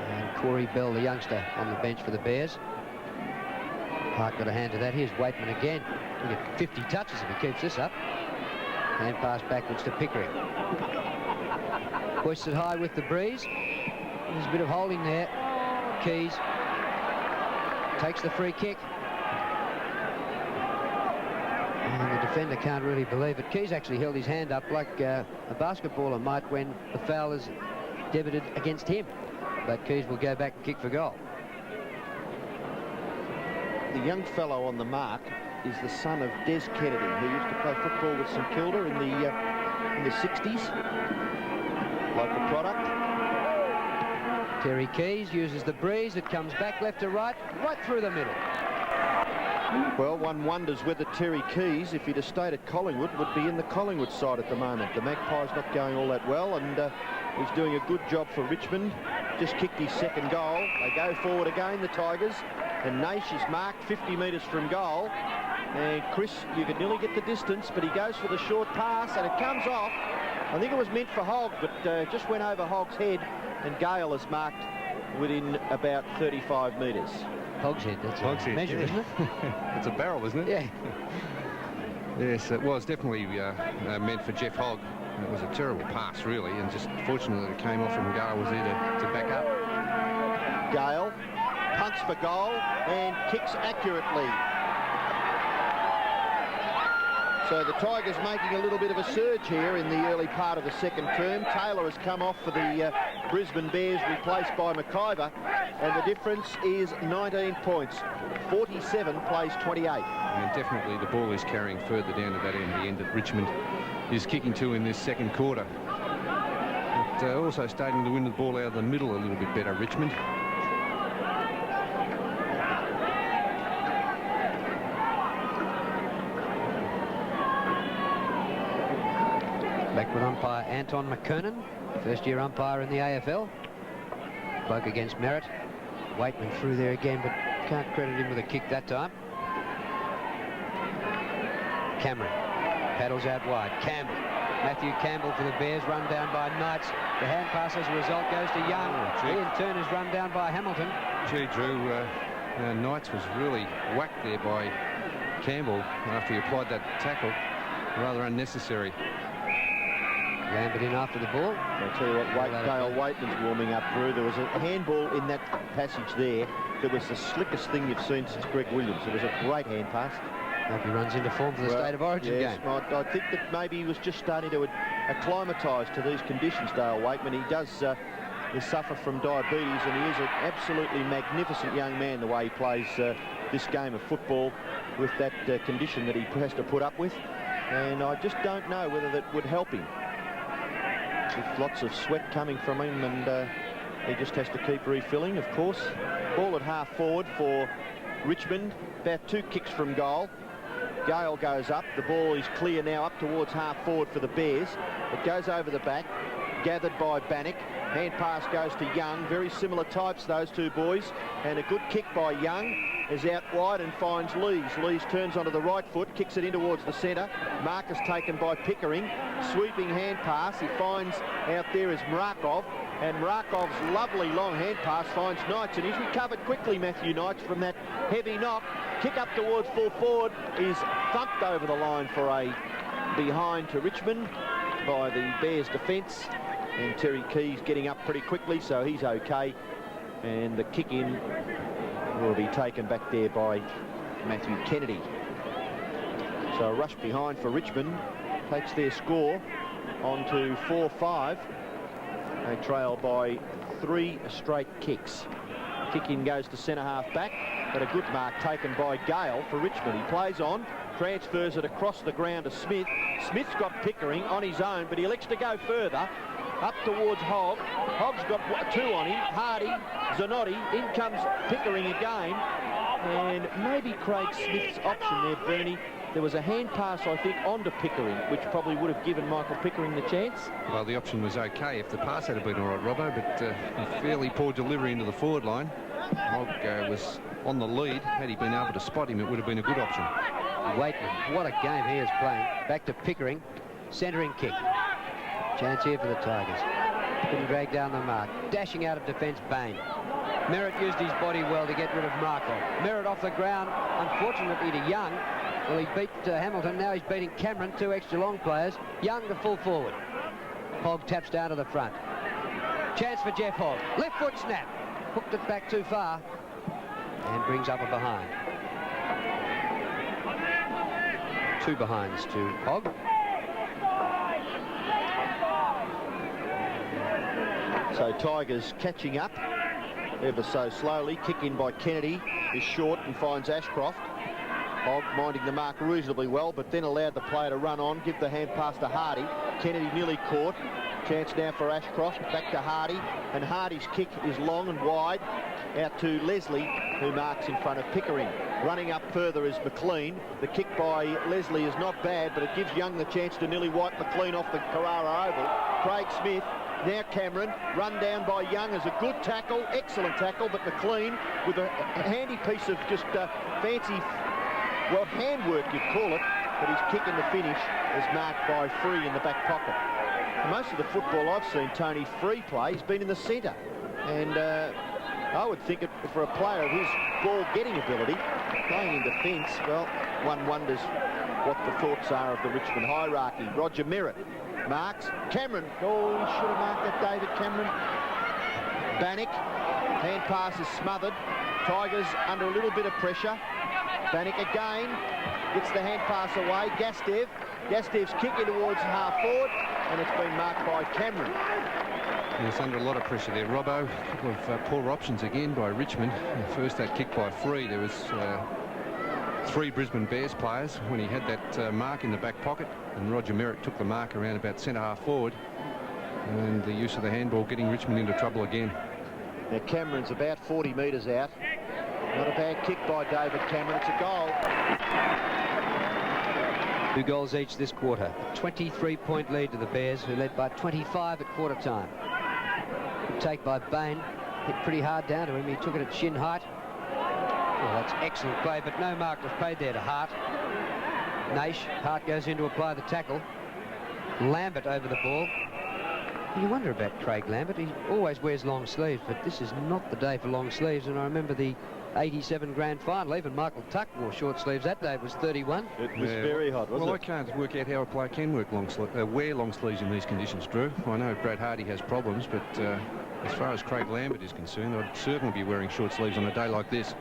And Corey Bell, the youngster, on the bench for the Bears. Hart got a hand to that. Here's Waitman again. He'll get 50 touches if he keeps this up. Hand pass backwards to Pickering. Hoists it high with the breeze. There's a bit of holding there. Keys takes the free kick. And the defender can't really believe it. Keys actually held his hand up like a basketballer might when the foul is debited against him. But Keys will go back and kick for goal. The young fellow on the mark is the son of Des Kennedy, who used to play football with St Kilda in the the 60s. Local product. Terry Keys uses the breeze. It comes back left to right through the middle. Well, one wonders whether Terry Keys, if he'd have stayed at Collingwood, would be in the Collingwood side at the moment. The Magpies not going all that well, and he's doing a good job for Richmond. Just kicked his second goal. They go forward again, the Tigers, and Naish is marked 50 metres from goal. And Chris, you could nearly get the distance, but he goes for the short pass, and it comes off. I think it was meant for Hogg, but just went over Hogg's head, and Gale is marked within about 35 metres. Hogg's head, that's Hogg's a head, measure, yeah. isn't it? It's a barrel, isn't it? Yeah. Yes, it was definitely meant for Jeff Hogg. It was a terrible pass, really, and just fortunate that it came off and Gale was there to back up. Gale punts for goal and kicks accurately. So the Tigers making a little bit of a surge here in the early part of the second term. Taylor has come off for the Brisbane Bears, replaced by McIver, and the difference is 19 points. 47 plays 28. And definitely the ball is carrying further down to that end, the end that Richmond is kicking to in this second quarter. But also starting to win the ball out of the middle a little bit better, Richmond. Back with umpire Anton McKernan, first-year umpire in the AFL. Bloke against Merritt. Waitman through there again, but can't credit him with a kick that time. Cameron paddles out wide. Campbell. Matthew Campbell for the Bears, run down by Knights. The hand pass as a result goes to Young. He in turn is run down by Hamilton. Gee, Drew, Knights was really whacked there by Campbell after he applied that tackle. Rather unnecessary. Lambert in after the ball. I'll tell you what, Dale Waitman's warming up, Drew. There was a handball in that passage there that was the slickest thing you've seen since Greg Williams. It was a great hand pass. Hope he runs into form for the State of Origin yes, game. I think that maybe he was just starting to acclimatise to these conditions, Dale Waitman. He does suffer from diabetes, and he is an absolutely magnificent young man, the way he plays this game of football with that condition that he has to put up with. And I just don't know whether that would help him. With lots of sweat coming from him, and he just has to keep refilling, of course. Ball at half forward for Richmond. About 2 kicks from goal. Gale goes up. The ball is clear now up towards half forward for the Bears. It goes over the back. Gathered by Bannock. Hand pass goes to Young. Very similar types, those two boys. And a good kick by Young is out wide and finds Lees. Lees turns onto the right foot, kicks it in towards the centre. Mark is taken by Pickering. Sweeping hand pass. He finds out there is Mrakov. And Mrakov's lovely long hand pass finds Knights, and he's recovered quickly, Matthew Knights, from that heavy knock. Kick up towards full forward is thumped over the line for a behind to Richmond by the Bears defence. And Terry Keys getting up pretty quickly, so he's okay. And the kick in will be taken back there by Matthew Kennedy. So a rush behind for Richmond takes their score on to 4-5. They trail by 3 straight kicks. Kick in goes to centre half back, but a good mark taken by Gale for Richmond. He plays on, transfers it across the ground to Smith. Smith's got Pickering on his own, but he elects to go further up towards Hogg. Hogg's got 2 on him. Hardy, Zanotti, in comes Pickering again, and maybe Craig Smith's option there, Bernie. There was a hand pass, I think, onto Pickering, which probably would have given Michael Pickering the chance. Well, the option was okay if the pass had been all right, Robbo, but fairly poor delivery into the forward line. Hogg was on the lead. Had he been able to spot him, it would have been a good option. Waitman, what a game he is playing. Back to Pickering, centering kick. Chance here for the Tigers. Couldn't drag down the mark. Dashing out of defence, Bain. Merritt used his body well to get rid of Markov. Merritt off the ground, unfortunately to Young. Well, he beat Hamilton. Now he's beating Cameron, 2 extra long players. Young to full forward. Hogg taps down to the front. Chance for Jeff Hogg. Left foot snap. Hooked it back too far. And brings up a behind. 2 behinds to Hogg. So Tigers catching up ever so slowly. Kick in by Kennedy is short and finds Ashcroft. Hogg minding the mark reasonably well, but then allowed the player to run on, give the hand pass to Hardy. Kennedy nearly caught. Chance now for Ashcroft, back to Hardy, and Hardy's kick is long and wide, out to Leslie, who marks in front of Pickering. Running up further is McLean. The kick by Leslie is not bad, but it gives Young the chance to nearly wipe McLean off the Carrara oval. Craig Smith, now Cameron, run down by Young as a good tackle, excellent tackle, but McLean with a handy piece of just fancy, well, handwork you'd call it, but his kick in the finish is marked by Free in the back pocket. Most of the football I've seen Tony Free play, he's been in the centre. And I would think for a player of his ball-getting ability, playing in defence, well, one wonders what the thoughts are of the Richmond hierarchy. Roger Merritt marks. Cameron. Oh, he should have marked that, David Cameron. Bannock. Hand pass is smothered. Tigers under a little bit of pressure. Bannock again. Gets the hand pass away. Gastev. Gastev's kicking towards half forward, and it's been marked by Cameron. Yes, under a lot of pressure there, Robbo. A couple of poor options again by Richmond. First, that kick by Free. There was 3 Brisbane Bears players when he had that mark in the back pocket, and Roger Merritt took the mark around about centre-half forward, and the use of the handball getting Richmond into trouble again. Now Cameron's about 40 metres out. Not a bad kick by David Cameron. It's a goal. 2 goals each this quarter. A 23-point lead to the Bears, who led by 25 at quarter time. Good take by Bain. Hit pretty hard down to him. He took it at shin height. Well, that's excellent play, but no mark was paid there to Hart. Naish. Hart goes in to apply the tackle. Lambert over the ball. You wonder about Craig Lambert. He always wears long sleeves, but this is not the day for long sleeves. And I remember the 87 grand final. Even Michael Tuck wore short sleeves that day. It was 31. It was very hot, wasn't it? Well, I can't work out how a player can wear long sleeves in these conditions, Drew. I know Brad Hardy has problems, but as far as Craig Lambert is concerned, I'd certainly be wearing short sleeves on a day like this.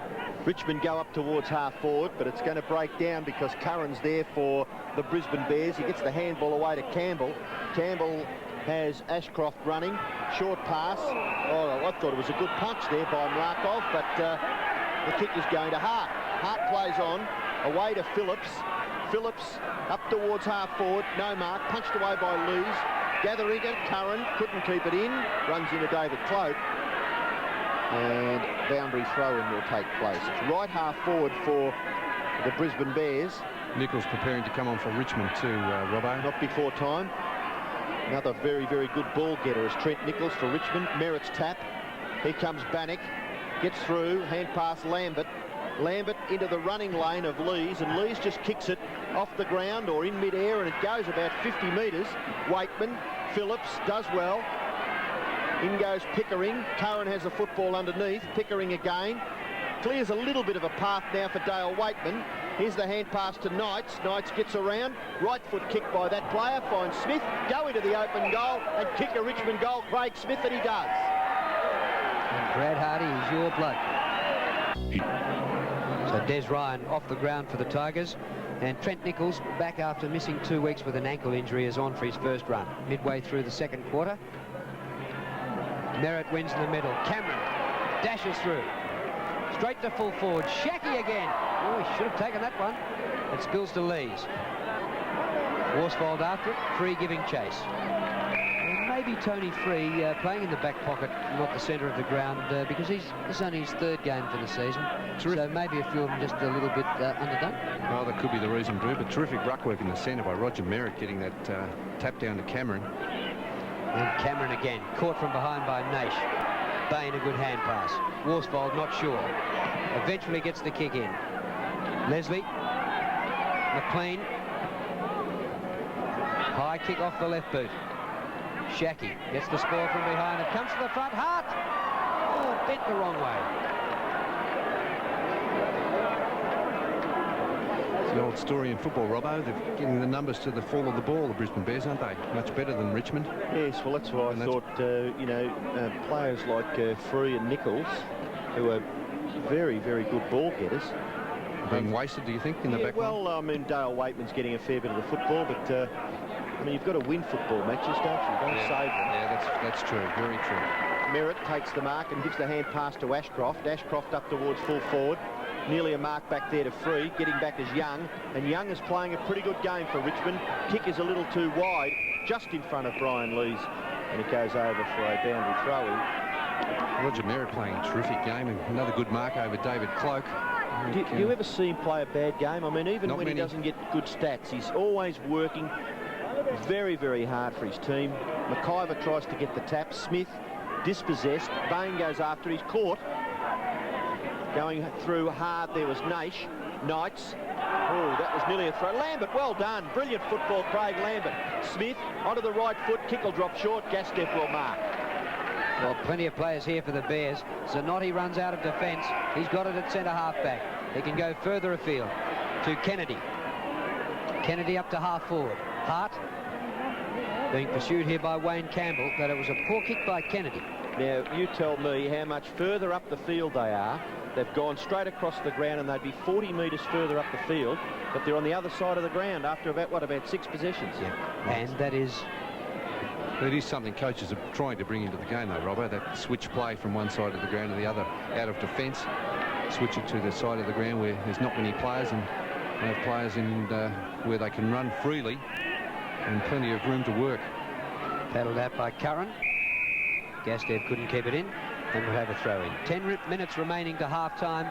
Richmond go up towards half forward, but it's going to break down because Curran's there for the Brisbane Bears. He gets the handball away to Campbell. Campbell has Ashcroft running. Short pass. Oh, I thought it was a good punch there by Markov, but the kick is going to Hart. Hart plays on, away to Phillips. Phillips up towards half forward, no mark, punched away by Lees. Gathering it, Curran couldn't keep it in, runs into David Cloak, and boundary throw-in will take place. It's right half forward for the Brisbane Bears. Nichols preparing to come on for Richmond too, Robbo. Not before time. Another very, very good ball getter is Trent Nichols for Richmond. Merritt's tap. Here comes Bannock. Gets through, hand pass Lambert. Lambert into the running lane of Lees, and Lees just kicks it off the ground or in mid-air, and it goes about 50 metres. Wakeman, Phillips does well. In goes Pickering. Curran has the football underneath. Pickering again. Clears a little bit of a path now for Dale Wakeman. Here's the hand pass to Knights. Knights gets around. Right foot kick by that player. Finds Smith. Go into the open goal and kick a Richmond goal. Craig Smith, and he does. And Brad Hardy is your blood. So Des Ryan off the ground for the Tigers. And Trent Nichols, back after missing 2 weeks with an ankle injury, is on for his first run. Midway through the second quarter. Merritt wins in the middle. Cameron dashes through. Straight to full forward. Shackey again. Oh, he should have taken that one. It spills to Lees. Worsfold after it. Free giving chase. And maybe Tony Free playing in the back pocket, not the centre of the ground, because this is only his 3rd game for the season. Terrific. So maybe a few of them just a little bit underdone. Well, that could be the reason, Drew, but terrific ruck work in the centre by Roger Merritt, getting that tap down to Cameron. And Cameron again, caught from behind by Naish. Bain, a good hand pass. Worsfold not sure. Eventually gets the kick in. Leslie. McLean. High kick off the left boot. Shackey gets the score from behind. It comes to the front. Hart! Oh, bent the wrong way. The old story in football, Robbo. They're getting the numbers to the fall of the ball, the Brisbane Bears, aren't they? Much better than Richmond. Yes, well, that's why I thought, players like Free and Nichols, who are very, very good ball getters. Being wasted, do you think, in the back line? Well, I mean, Dale Wakeman's getting a fair bit of the football, but, I mean, you've got to win football matches, don't you? Don't save them. Yeah, that's true. Very true. Merritt takes the mark and gives the hand pass to Ashcroft. Ashcroft up towards full forward. Nearly a mark back there to Free. Getting back is Young. And Young is playing a pretty good game for Richmond. Kick is a little too wide. just in front of Brian Lees, and it goes over for a boundary throw-in. Roger Merritt playing a terrific game, and another good mark over David Cloak. Do you ever see him play a bad game? I mean, even Not when many. he doesn't get good stats, he's always working very, very hard for his team. McIver tries to get the tap. Smith dispossessed. Bain goes after. He's caught. Going through hard, there was Knights. Oh, that was nearly a throw. Lambert, well done. Brilliant football, Craig Lambert. Smith onto the right foot. Kick will drop short. Gastev will mark. Well, plenty of players here for the Bears. Zanotti runs out of defence. He's got it at centre half-back. He can go further afield to Kennedy. Kennedy up to half-forward. Hart being pursued here by Wayne Campbell, but it was a poor kick by Kennedy. Now, you tell me how much further up the field they are. They've gone straight across the ground, and they'd be 40 metres further up the field, but they're on the other side of the ground after about 6 possessions. Yeah. And that is... It is something coaches are trying to bring into the game, though, Robbo, that switch play from one side of the ground to the other, out of defence, switch it to the side of the ground where there's not many players, and they have players in where they can run freely and plenty of room to work. Paddled out by Curran. Gastev couldn't keep it in, and we'll have a throw in. 10 minutes remaining to half-time,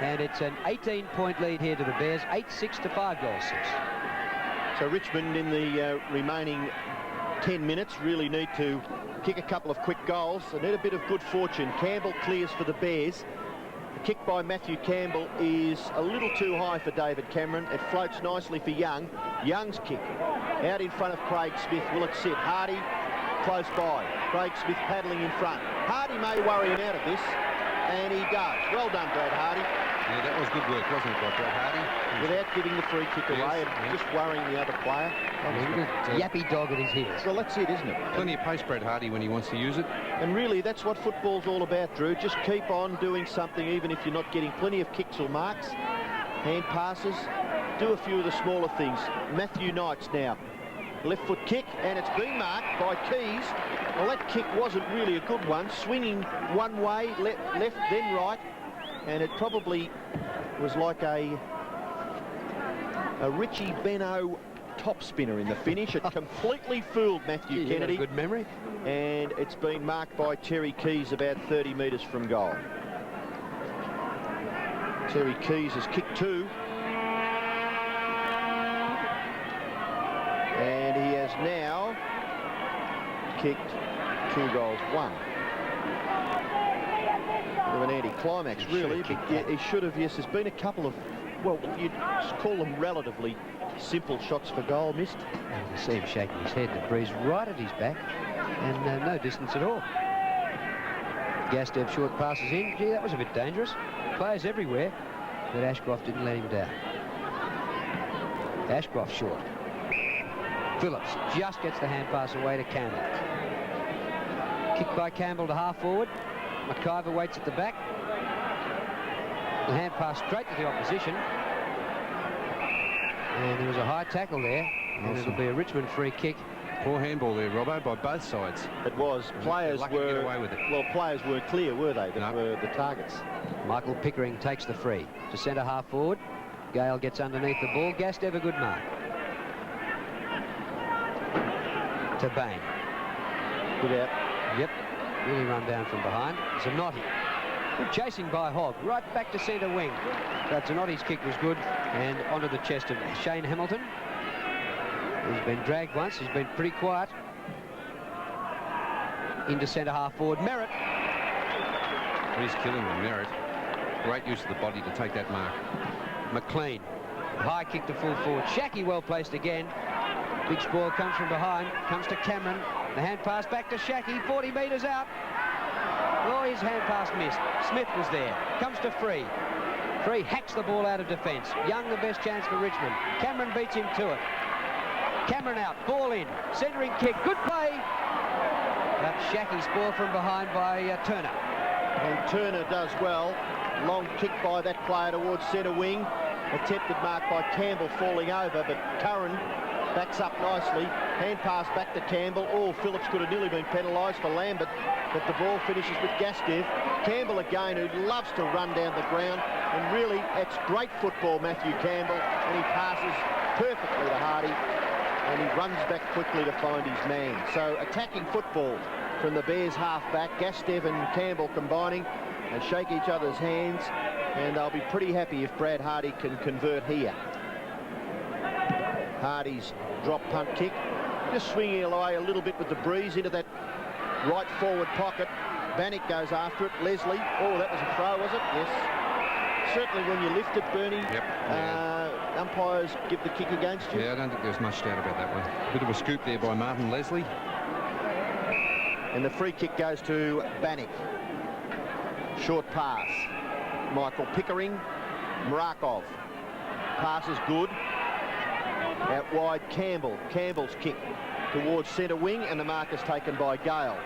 and it's an 18-point lead here to the Bears, 8-6 to 5-6. So Richmond in the remaining 10 minutes really need to kick a couple of quick goals. They need a bit of good fortune. Campbell clears for the Bears. The kick by Matthew Campbell is a little too high for David Cameron. It floats nicely for Young. Young's kick out in front of Craig Smith. Will it sit? Hardy close by. Craig Smith paddling in front. Hardy may worry him out of this, and he does. Well done, Brad Hardy. Yeah, that was good work, wasn't it, by Brad Hardy? Without giving the free kick away, and just worrying the other player. Yappy dog at his heels. Well, that's it, isn't it? Plenty of pace, Brad Hardy, when he wants to use it. And really, that's what football's all about, Drew. Just keep on doing something, even if you're not getting plenty of kicks or marks. Hand passes. Do a few of the smaller things. Matthew Knights now. Left foot kick, and it's been marked by Keys. Well, that kick wasn't really a good one. Swinging one way, left, then right. And it probably was like a Richie Beno top spinner in the finish. It completely fooled Matthew Kennedy. Good memory. And it's been marked by Terry Keys about 30 metres from goal. Terry Keys has kicked 2. And he has now kicked 2 goals, 1. Of an anti-climax, really. But yeah, he should have, yes. There's been a couple of, well, you'd call them relatively simple shots for goal missed. And you see him shaking his head. The Bris right at his back, and no distance at all. Gastev short passes in. Gee, that was a bit dangerous. Players everywhere, but Ashcroft didn't let him down. Ashcroft short. Phillips just gets the hand pass away to Campbell. Kick by Campbell to half forward. McIver waits at the back. The hand pass straight to the opposition. And there was a high tackle there. And it'll be a Richmond free kick. Poor handball there, Robbo, by both sides. It was. Players lucky to get away with it. Well, players weren't clear, were they? That No. were the targets. Michael Pickering takes the free. To centre half forward. Gale gets underneath the ball. Gastev a good mark. To Bain. Good out. Yep. Really run down from behind. Zanotti. Good chasing by Hogg. Right back to centre wing. But Zanotti's kick was good. And onto the chest of Shane Hamilton. He's been dragged once. He's been pretty quiet. Into centre half forward. Merritt. He's killing them, Merritt. Great use of the body to take that mark. McLean. High kick to full forward. Shackey well placed again. Big spoil comes from behind. Comes to Cameron. The hand pass back to Shackey. 40 metres out. Oh, his hand pass missed. Smith was there. Comes to Free. Free hacks the ball out of defence. Young the best chance for Richmond. Cameron beats him to it. Cameron out. Ball in. Centering kick. Good play. But Shackey spoiled from behind by Turner. And Turner does well. Long kick by that player towards centre wing. Attempted mark by Campbell falling over, but Curran backs up nicely. Hand pass back to Campbell. Oh, Phillips could have nearly been penalised for Lambert, but the ball finishes with Gastev. Campbell again, who loves to run down the ground. And really, it's great football, Matthew Campbell. And he passes perfectly to Hardy. and he runs back quickly to find his man. So attacking football from the Bears half-back. Gastev and Campbell combining and shake each other's hands, and they'll be pretty happy if Brad Hardy can convert here. Hardy's drop punt kick, just swinging away a little bit with the breeze into that right forward pocket. Bannock goes after it. Leslie. Oh, that was a throw, was it? Yes. Certainly when you lift it, Bernie, yep, yeah. Umpires give the kick against you. Yeah, I don't think there's much doubt about that one. Bit of a scoop there by Martin Leslie. And the free kick goes to Bannock. Short pass. Michael Pickering. Mrakov. Pass is good. Out wide, Campbell. Campbell's kick towards centre wing, and the mark is taken by Gale.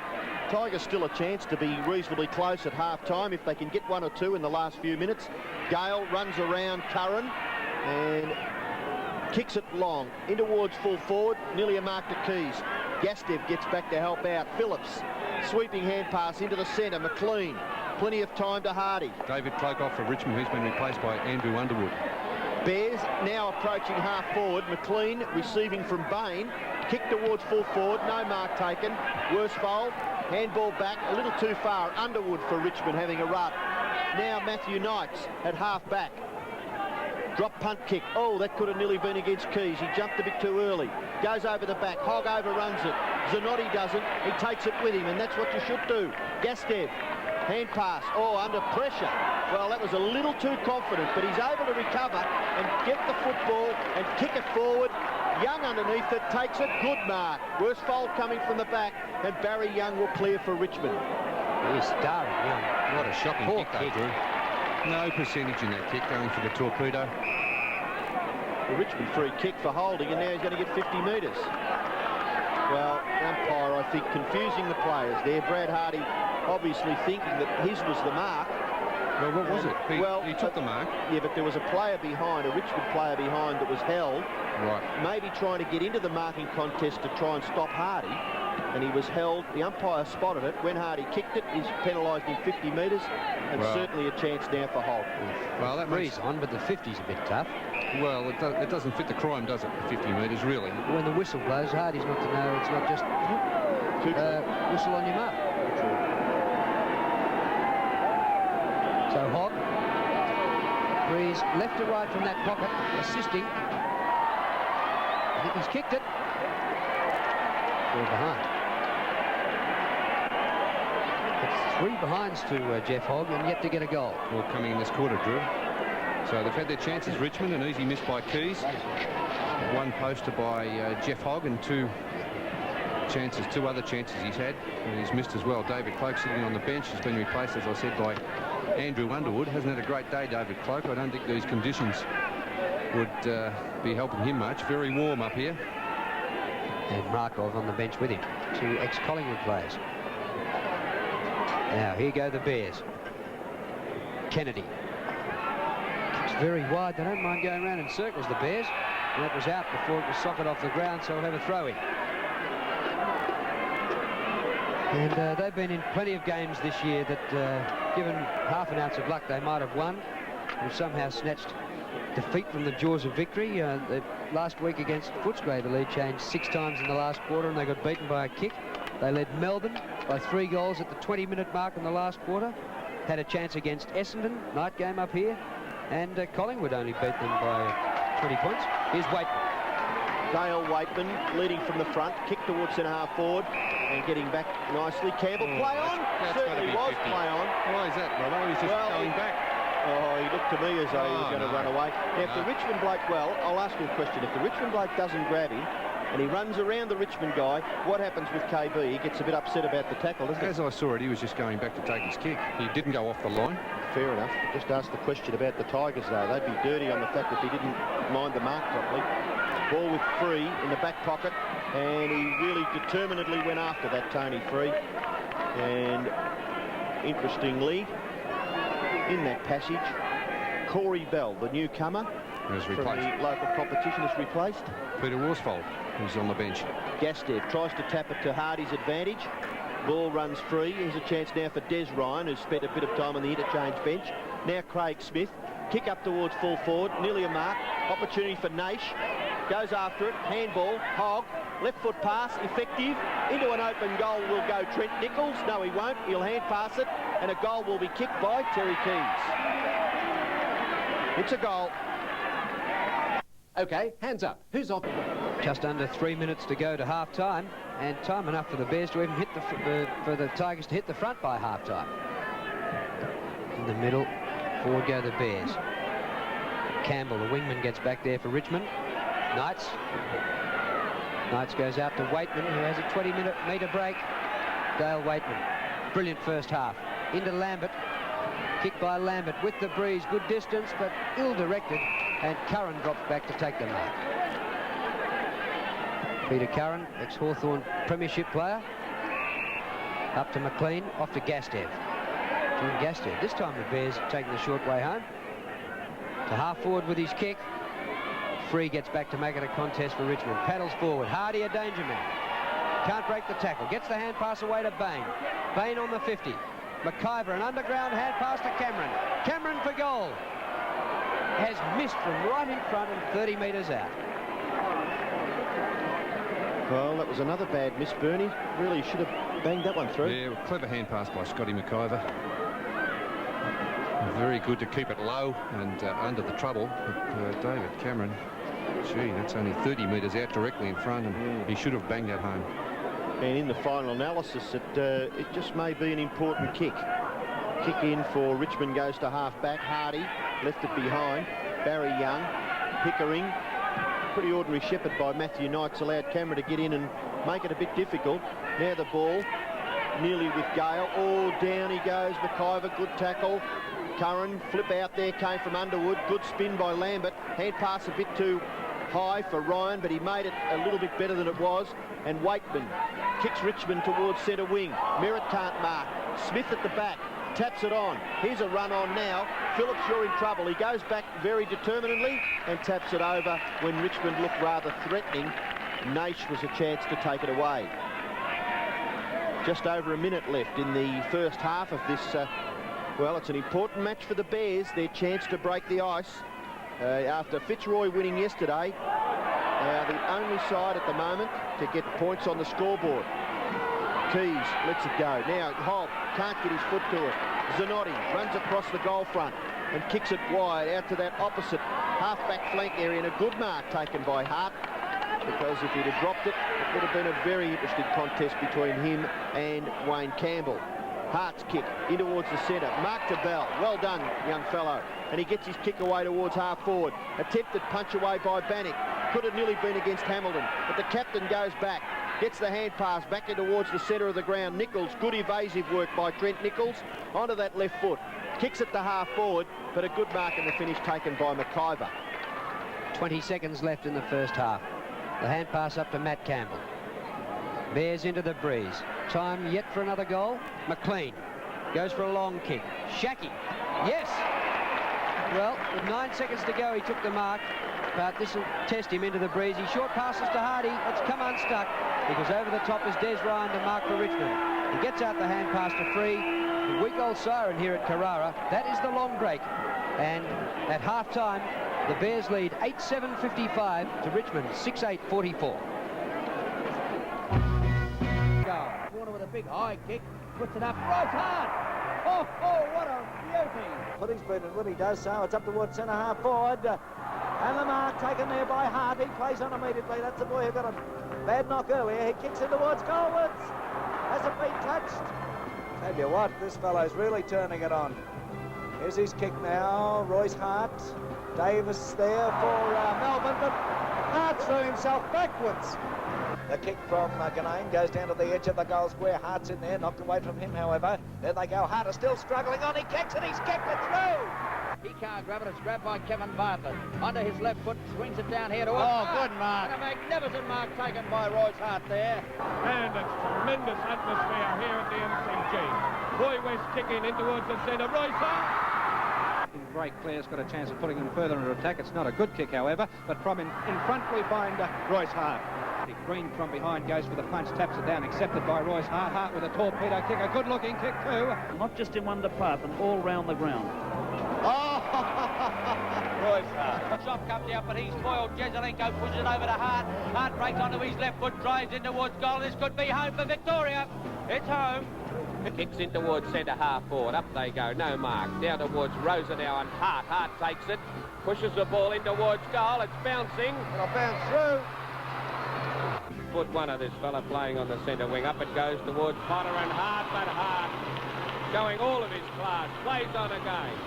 Tigers still a chance to be reasonably close at half-time if they can get one or two in the last few minutes. Gale runs around Curran and kicks it long in towards full forward, nearly a mark to Keys. Gastev gets back to help out. Phillips, sweeping hand pass into the centre. McLean, plenty of time to Hardy. David Klokoff for Richmond, who's been replaced by Andrew Underwood. Bears now approaching half forward. McLean receiving from Bain. Kick towards full forward, no mark taken. Worsfold, handball back, a little too far. Underwood for Richmond having a rub. Now Matthew Knights at half back. Drop punt kick. Oh, that could have nearly been against Keys. He jumped a bit too early. Goes over the back. Hogg overruns it. Zanotti doesn't. He takes it with him, and that's what you should do. Gastev, hand pass. Oh, under pressure. Well, that was a little too confident, but he's able to recover and get the football and kick it forward. Young underneath it, takes it, good mark. Worsfold coming from the back, and Barry Young will clear for Richmond. He's starring Young. What a shocking Poor kick, Drew. No percentage in that kick, going for the torpedo. The Richmond free kick for holding, and now he's going to get 50 metres. Well, umpire, I think, confusing the players there. Brad Hardy obviously thinking that his was the mark. Well, what was it? He took the mark. Yeah, but there was a player behind, a Richmond player behind that was held. Right. Maybe trying to get into the marking contest to try and stop Hardy. And he was held. The umpire spotted it. When Hardy kicked it, he's penalised in 50 metres. And certainly a chance now for Holt. Well, that Breeze on, but the 50's a bit tough. Well, it doesn't fit the crime, does it? 50 metres, really. When the whistle blows, Hardy's not to know. It's not just whistle on your mark. So Hogg, Breeze left to right from that pocket, assisting. I think he's kicked it. We're behind. It's 3 behinds to Jeff Hogg and yet to get a goal. Well, coming in this quarter, Drew. So they've had their chances, Richmond, an easy miss by Keys. One poster by Jeff Hogg, and two other chances he's had, and he's missed as well. David Cloak sitting on the bench has been replaced, as I said, by Andrew Underwood. Hasn't had a great day, David Cloak. I don't think these conditions would be helping him much. Very warm up here. And Markov on the bench with him. 2 ex-Collingwood players. Now, here go the Bears. Kennedy. Kicks very wide. They don't mind going around in circles, the Bears. And that was out before it was socket off the ground, so we'll have a throw-in. And they've been in plenty of games this year that, given half an ounce of luck, they might have won. They've somehow snatched defeat from the jaws of victory. Last week against Footscray, the lead changed 6 times in the last quarter, and they got beaten by a kick. They led Melbourne by 3 goals at the 20-minute mark in the last quarter. Had a chance against Essendon, night game up here, and Collingwood only beat them by 20 points. Here's Waitman. Dale Waitman leading from the front, kick towards centre half forward and getting back nicely. Campbell, play on. Certainly was 50. Play on. Why is that, Robbo? He's just going back. Oh, he looked to me as though he was going to run away. Now, if the Richmond bloke, well, I'll ask you a question. If the Richmond bloke doesn't grab him and he runs around the Richmond guy, what happens with KB? He gets a bit upset about the tackle, doesn't he? As I saw it, he was just going back to take his kick. He didn't go off the line. Fair enough. Just ask the question about the Tigers, though. They'd be dirty on the fact that he didn't mind the mark properly. Ball with Free in the back pocket, and he really determinedly went after that Tony Free. And interestingly, in that passage, Corey Bell, the newcomer from the local competition, is replaced. Peter Worsfold, who's on the bench. Gastev tries to tap it to Hardy's advantage. Ball runs free. Here's a chance now for Des Ryan, who's spent a bit of time on the interchange bench. Now Craig Smith. Kick up towards full forward. Nearly a mark. Opportunity for Naish. goes after it, handball, Hogg, left foot pass, effective, into an open goal will go Trent Nichols. No, he won't, he'll hand pass it, and a goal will be kicked by Terry Keys. It's a goal. Okay, hands up. Who's off? Just under 3 minutes to go to half-time, and time enough for the Bears to even hit for the Tigers to hit the front by half-time. In the middle, forward go the Bears. Campbell, the wingman, gets back there for Richmond. Knights goes out to Waitman, who has a 20-metre break. Dale Waitman, brilliant first half. Into Lambert, kicked by Lambert with the breeze, good distance, but ill-directed, and Curran drops back to take the mark. Peter Curran, ex-Hawthorn premiership player. Up to McLean, off to Gastev. John Gastev, this time the Bears taking the short way home. To half forward with his kick. Free gets back to make it a contest for Richmond. Paddles forward. Hardy, a danger man. Can't break the tackle. Gets the hand pass away to Bain. Bain on the 50. McIver, an underground hand pass to Cameron. Cameron for goal. Has missed from right in front and 30 metres out. Well, that was another bad miss, Bernie. Really should have banged that one through. Yeah, well, clever hand pass by Scotty McIver. Very good to keep it low and under the trouble. But David Cameron, gee, that's only 30 metres out directly in front, and he should have banged that home. And in the final analysis, it just may be an important kick. Kick in for Richmond goes to half-back. Hardy left it behind. Barry Young, Pickering. Pretty ordinary shepherd by Matthew Knights allowed Cameron to get in and make it a bit difficult. Now the ball, nearly with Gale. Oh, down he goes. McIver, good tackle. Curran, flip out there, came from Underwood. Good spin by Lambert. Hand pass a bit too high for Ryan, but he made it a little bit better than it was. And Waitman kicks Richmond towards centre wing. Merritt can't mark. Smith at the back. Taps it on. Here's a run on now. Phillips, you're in trouble. He goes back very determinedly and taps it over when Richmond looked rather threatening. Naish was a chance to take it away. Just over a minute left in the first half of this. Well, it's an important match for the Bears. Their chance to break the ice. After Fitzroy winning yesterday, they are the only side at the moment to get points on the scoreboard. Keys lets it go. Now Hobb can't get his foot to it. Zanotti runs across the goal front and kicks it wide out to that opposite half-back flank area, and a good mark taken by Hart, because if he'd have dropped it, it would have been a very interesting contest between him and Wayne Campbell. Hart's kick in towards the centre. Mark to Bell. Well done, young fellow. And he gets his kick away towards half forward. Attempted punch away by Bannock. Could have nearly been against Hamilton, but the captain goes back. Gets the hand pass back in towards the centre of the ground. Nichols, good evasive work by Trent Nichols onto that left foot. Kicks it to half forward, but a good mark in the finish taken by McIver. 20 seconds left in the first half. The hand pass up to Matt Campbell. Bears into the breeze. Time yet for another goal. McLean goes for a long kick. Shackey, yes! Well, with 9 seconds to go, he took the mark, but this will test him into the breeze. He short passes to Hardy. It's come unstuck, because over the top is Des Ryan to mark for Richmond. He gets out the hand pass to Free. The weak old siren here at Carrara. That is the long break. And at half-time, the Bears lead 8-7-55 to Richmond, 6-8-44. Corner with a big high kick, puts it up, right hard. Oh, what a beauty. Putting speed, and really does so. It's up towards centre half forward. And the mark taken there by Hart. He plays on immediately. That's the boy who got a bad knock earlier. He kicks it towards goalwards. Hasn't been touched. Tell you what, this fellow's really turning it on. Here's his kick now. Royce Hart. Davis there for Melbourne, but Hart threw himself backwards. The kick from Ganane goes down to the edge of the goal square. Hart's in there, knocked away from him, however. There they go. Hart is still struggling on. He kicks it. He's kicked it through. He can't grab it. It's grabbed by Kevin Bartlett. Onto his left foot, swings it down here to good mark. And a magnificent mark taken by Royce Hart there. And it's tremendous atmosphere here at the MCG. Roy West kicking in towards the centre. Royce Hart. Break. Claire's got a chance of putting him further into attack. It's not a good kick, however, but from in front we find Royce Hart. Green from behind goes for the punch, taps it down, accepted by Royce Hart. Hart with a torpedo kick, a good-looking kick too. Not just in one department, all round the ground. Oh, Royce Hart. Shot comes out, but he's foiled. Jezelenko pushes it over to Hart. Hart breaks onto his left foot, drives in towards goal. This could be home for Victoria. It's home. Kicks in towards centre half forward. Up they go. No mark. Down towards Rosa now and Hart. Hart takes it. Pushes the ball in towards goal. It's bouncing. It'll bounce through. Foot one of this fella playing on the centre wing. Up it goes towards Potter and Hart, but Hart showing all of his class. Plays on again.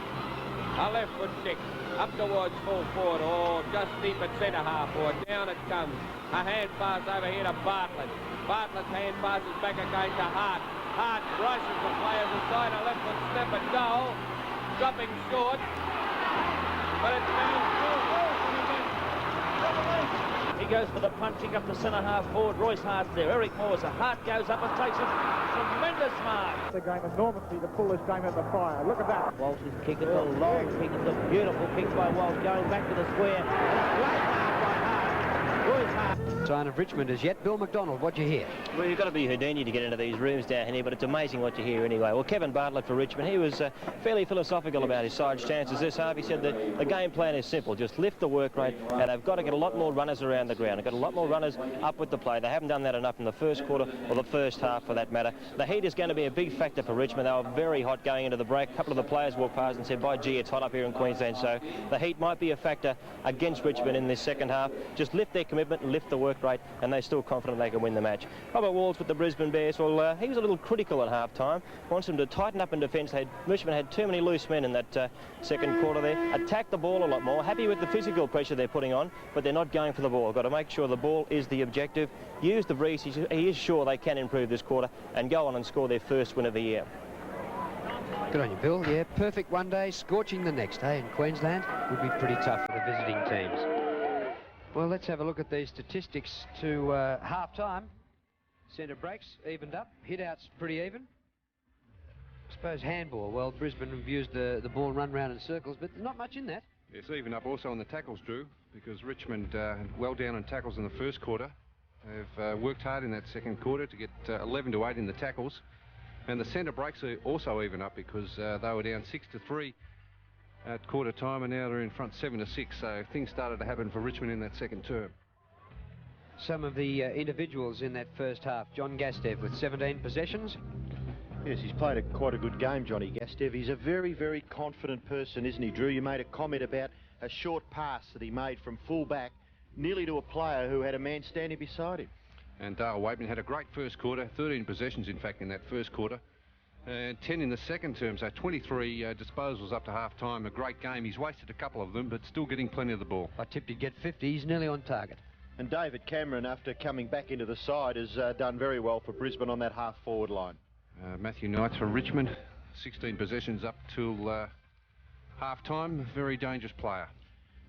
A left foot kick. Up towards full forward. Oh, just deep at centre half forward. Down it comes. A hand pass over here to Bartlett. Bartlett's hand passes back again to Hart. Hart brushes the players aside. A left foot step at goal. Dropping short. But it's bounced through. He goes for the punching up the centre half forward. Royce Hart's there. Eric Moore's a Hart goes up and takes it. Tremendous mark. They're going enormously to pull this game out of the fire. Look at that. Walsh's kick. It's a long kick. It's a beautiful kick by Walsh going back to the square. Great mark by Hart. Royce Hart. Sign of Richmond as yet. Bill McDonald, what you hear? Well, you've got to be Houdini to get into these rooms down here, but it's amazing what you hear anyway. Well, Kevin Bartlett for Richmond, he was fairly philosophical about his side's chances this half. He said that the game plan is simple, just lift the work rate, and they've got to get a lot more runners around the ground. They've got a lot more runners up with the play. They haven't done that enough in the first quarter, or the first half for that matter. The heat is going to be a big factor for Richmond. They were very hot going into the break. A couple of the players walked past and said, by gee, it's hot up here in Queensland, so the heat might be a factor against Richmond in this second half. Just lift their commitment, lift the work rate, and they're still confident they can win the match. Robert Walls with the Brisbane Bears, well, he was a little critical at half-time. Wants them to tighten up in defence. Richmond had too many loose men in that second quarter there. Attack the ball a lot more. Happy with the physical pressure they're putting on, but they're not going for the ball. Got to make sure the ball is the objective. Use the Bris. He is sure they can improve this quarter and go on and score their first win of the year. Good on you, Bill. Yeah, perfect one day, scorching the next, eh? In Queensland would be pretty tough for the visiting teams. Well, let's have a look at these statistics to half-time. Centre breaks evened up, hit-outs pretty even. I suppose handball, well, Brisbane have used the ball and run round in circles, but not much in that. Yes, even up also on the tackles, Drew, because Richmond well down on tackles in the first quarter. They've worked hard in that second quarter to get 11 to 8 in the tackles. And the centre breaks are also even up because they were down 6-3 at quarter time, and now they're in front 7-6. So things started to happen for Richmond in that second term. Some of the individuals in that first half. John Gastev with 17 possessions. Yes, he's played quite a good game, Johnny Gastev. He's a very, very confident person, isn't he, Drew? You made a comment about a short pass that he made from full-back nearly to a player who had a man standing beside him. And Dale Waitman had a great first quarter, 13 possessions, in fact, in that first quarter. 10 in the second term, so 23 disposals up to half-time. A great game. He's wasted a couple of them, but still getting plenty of the ball. I tipped he'd get 50. He's nearly on target. And David Cameron, after coming back into the side, has done very well for Brisbane on that half-forward line. Matthew Knights for Richmond, 16 possessions up till half-time. Very dangerous player.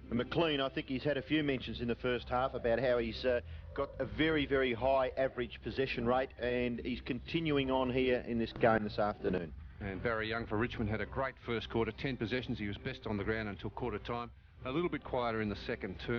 And McLean, I think he's had a few mentions in the first half about how he's got a very, very high average possession rate, and he's continuing on here in this game this afternoon. And Barry Young for Richmond had a great first quarter, 10 possessions. He was best on the ground until quarter time. A little bit quieter in the second term.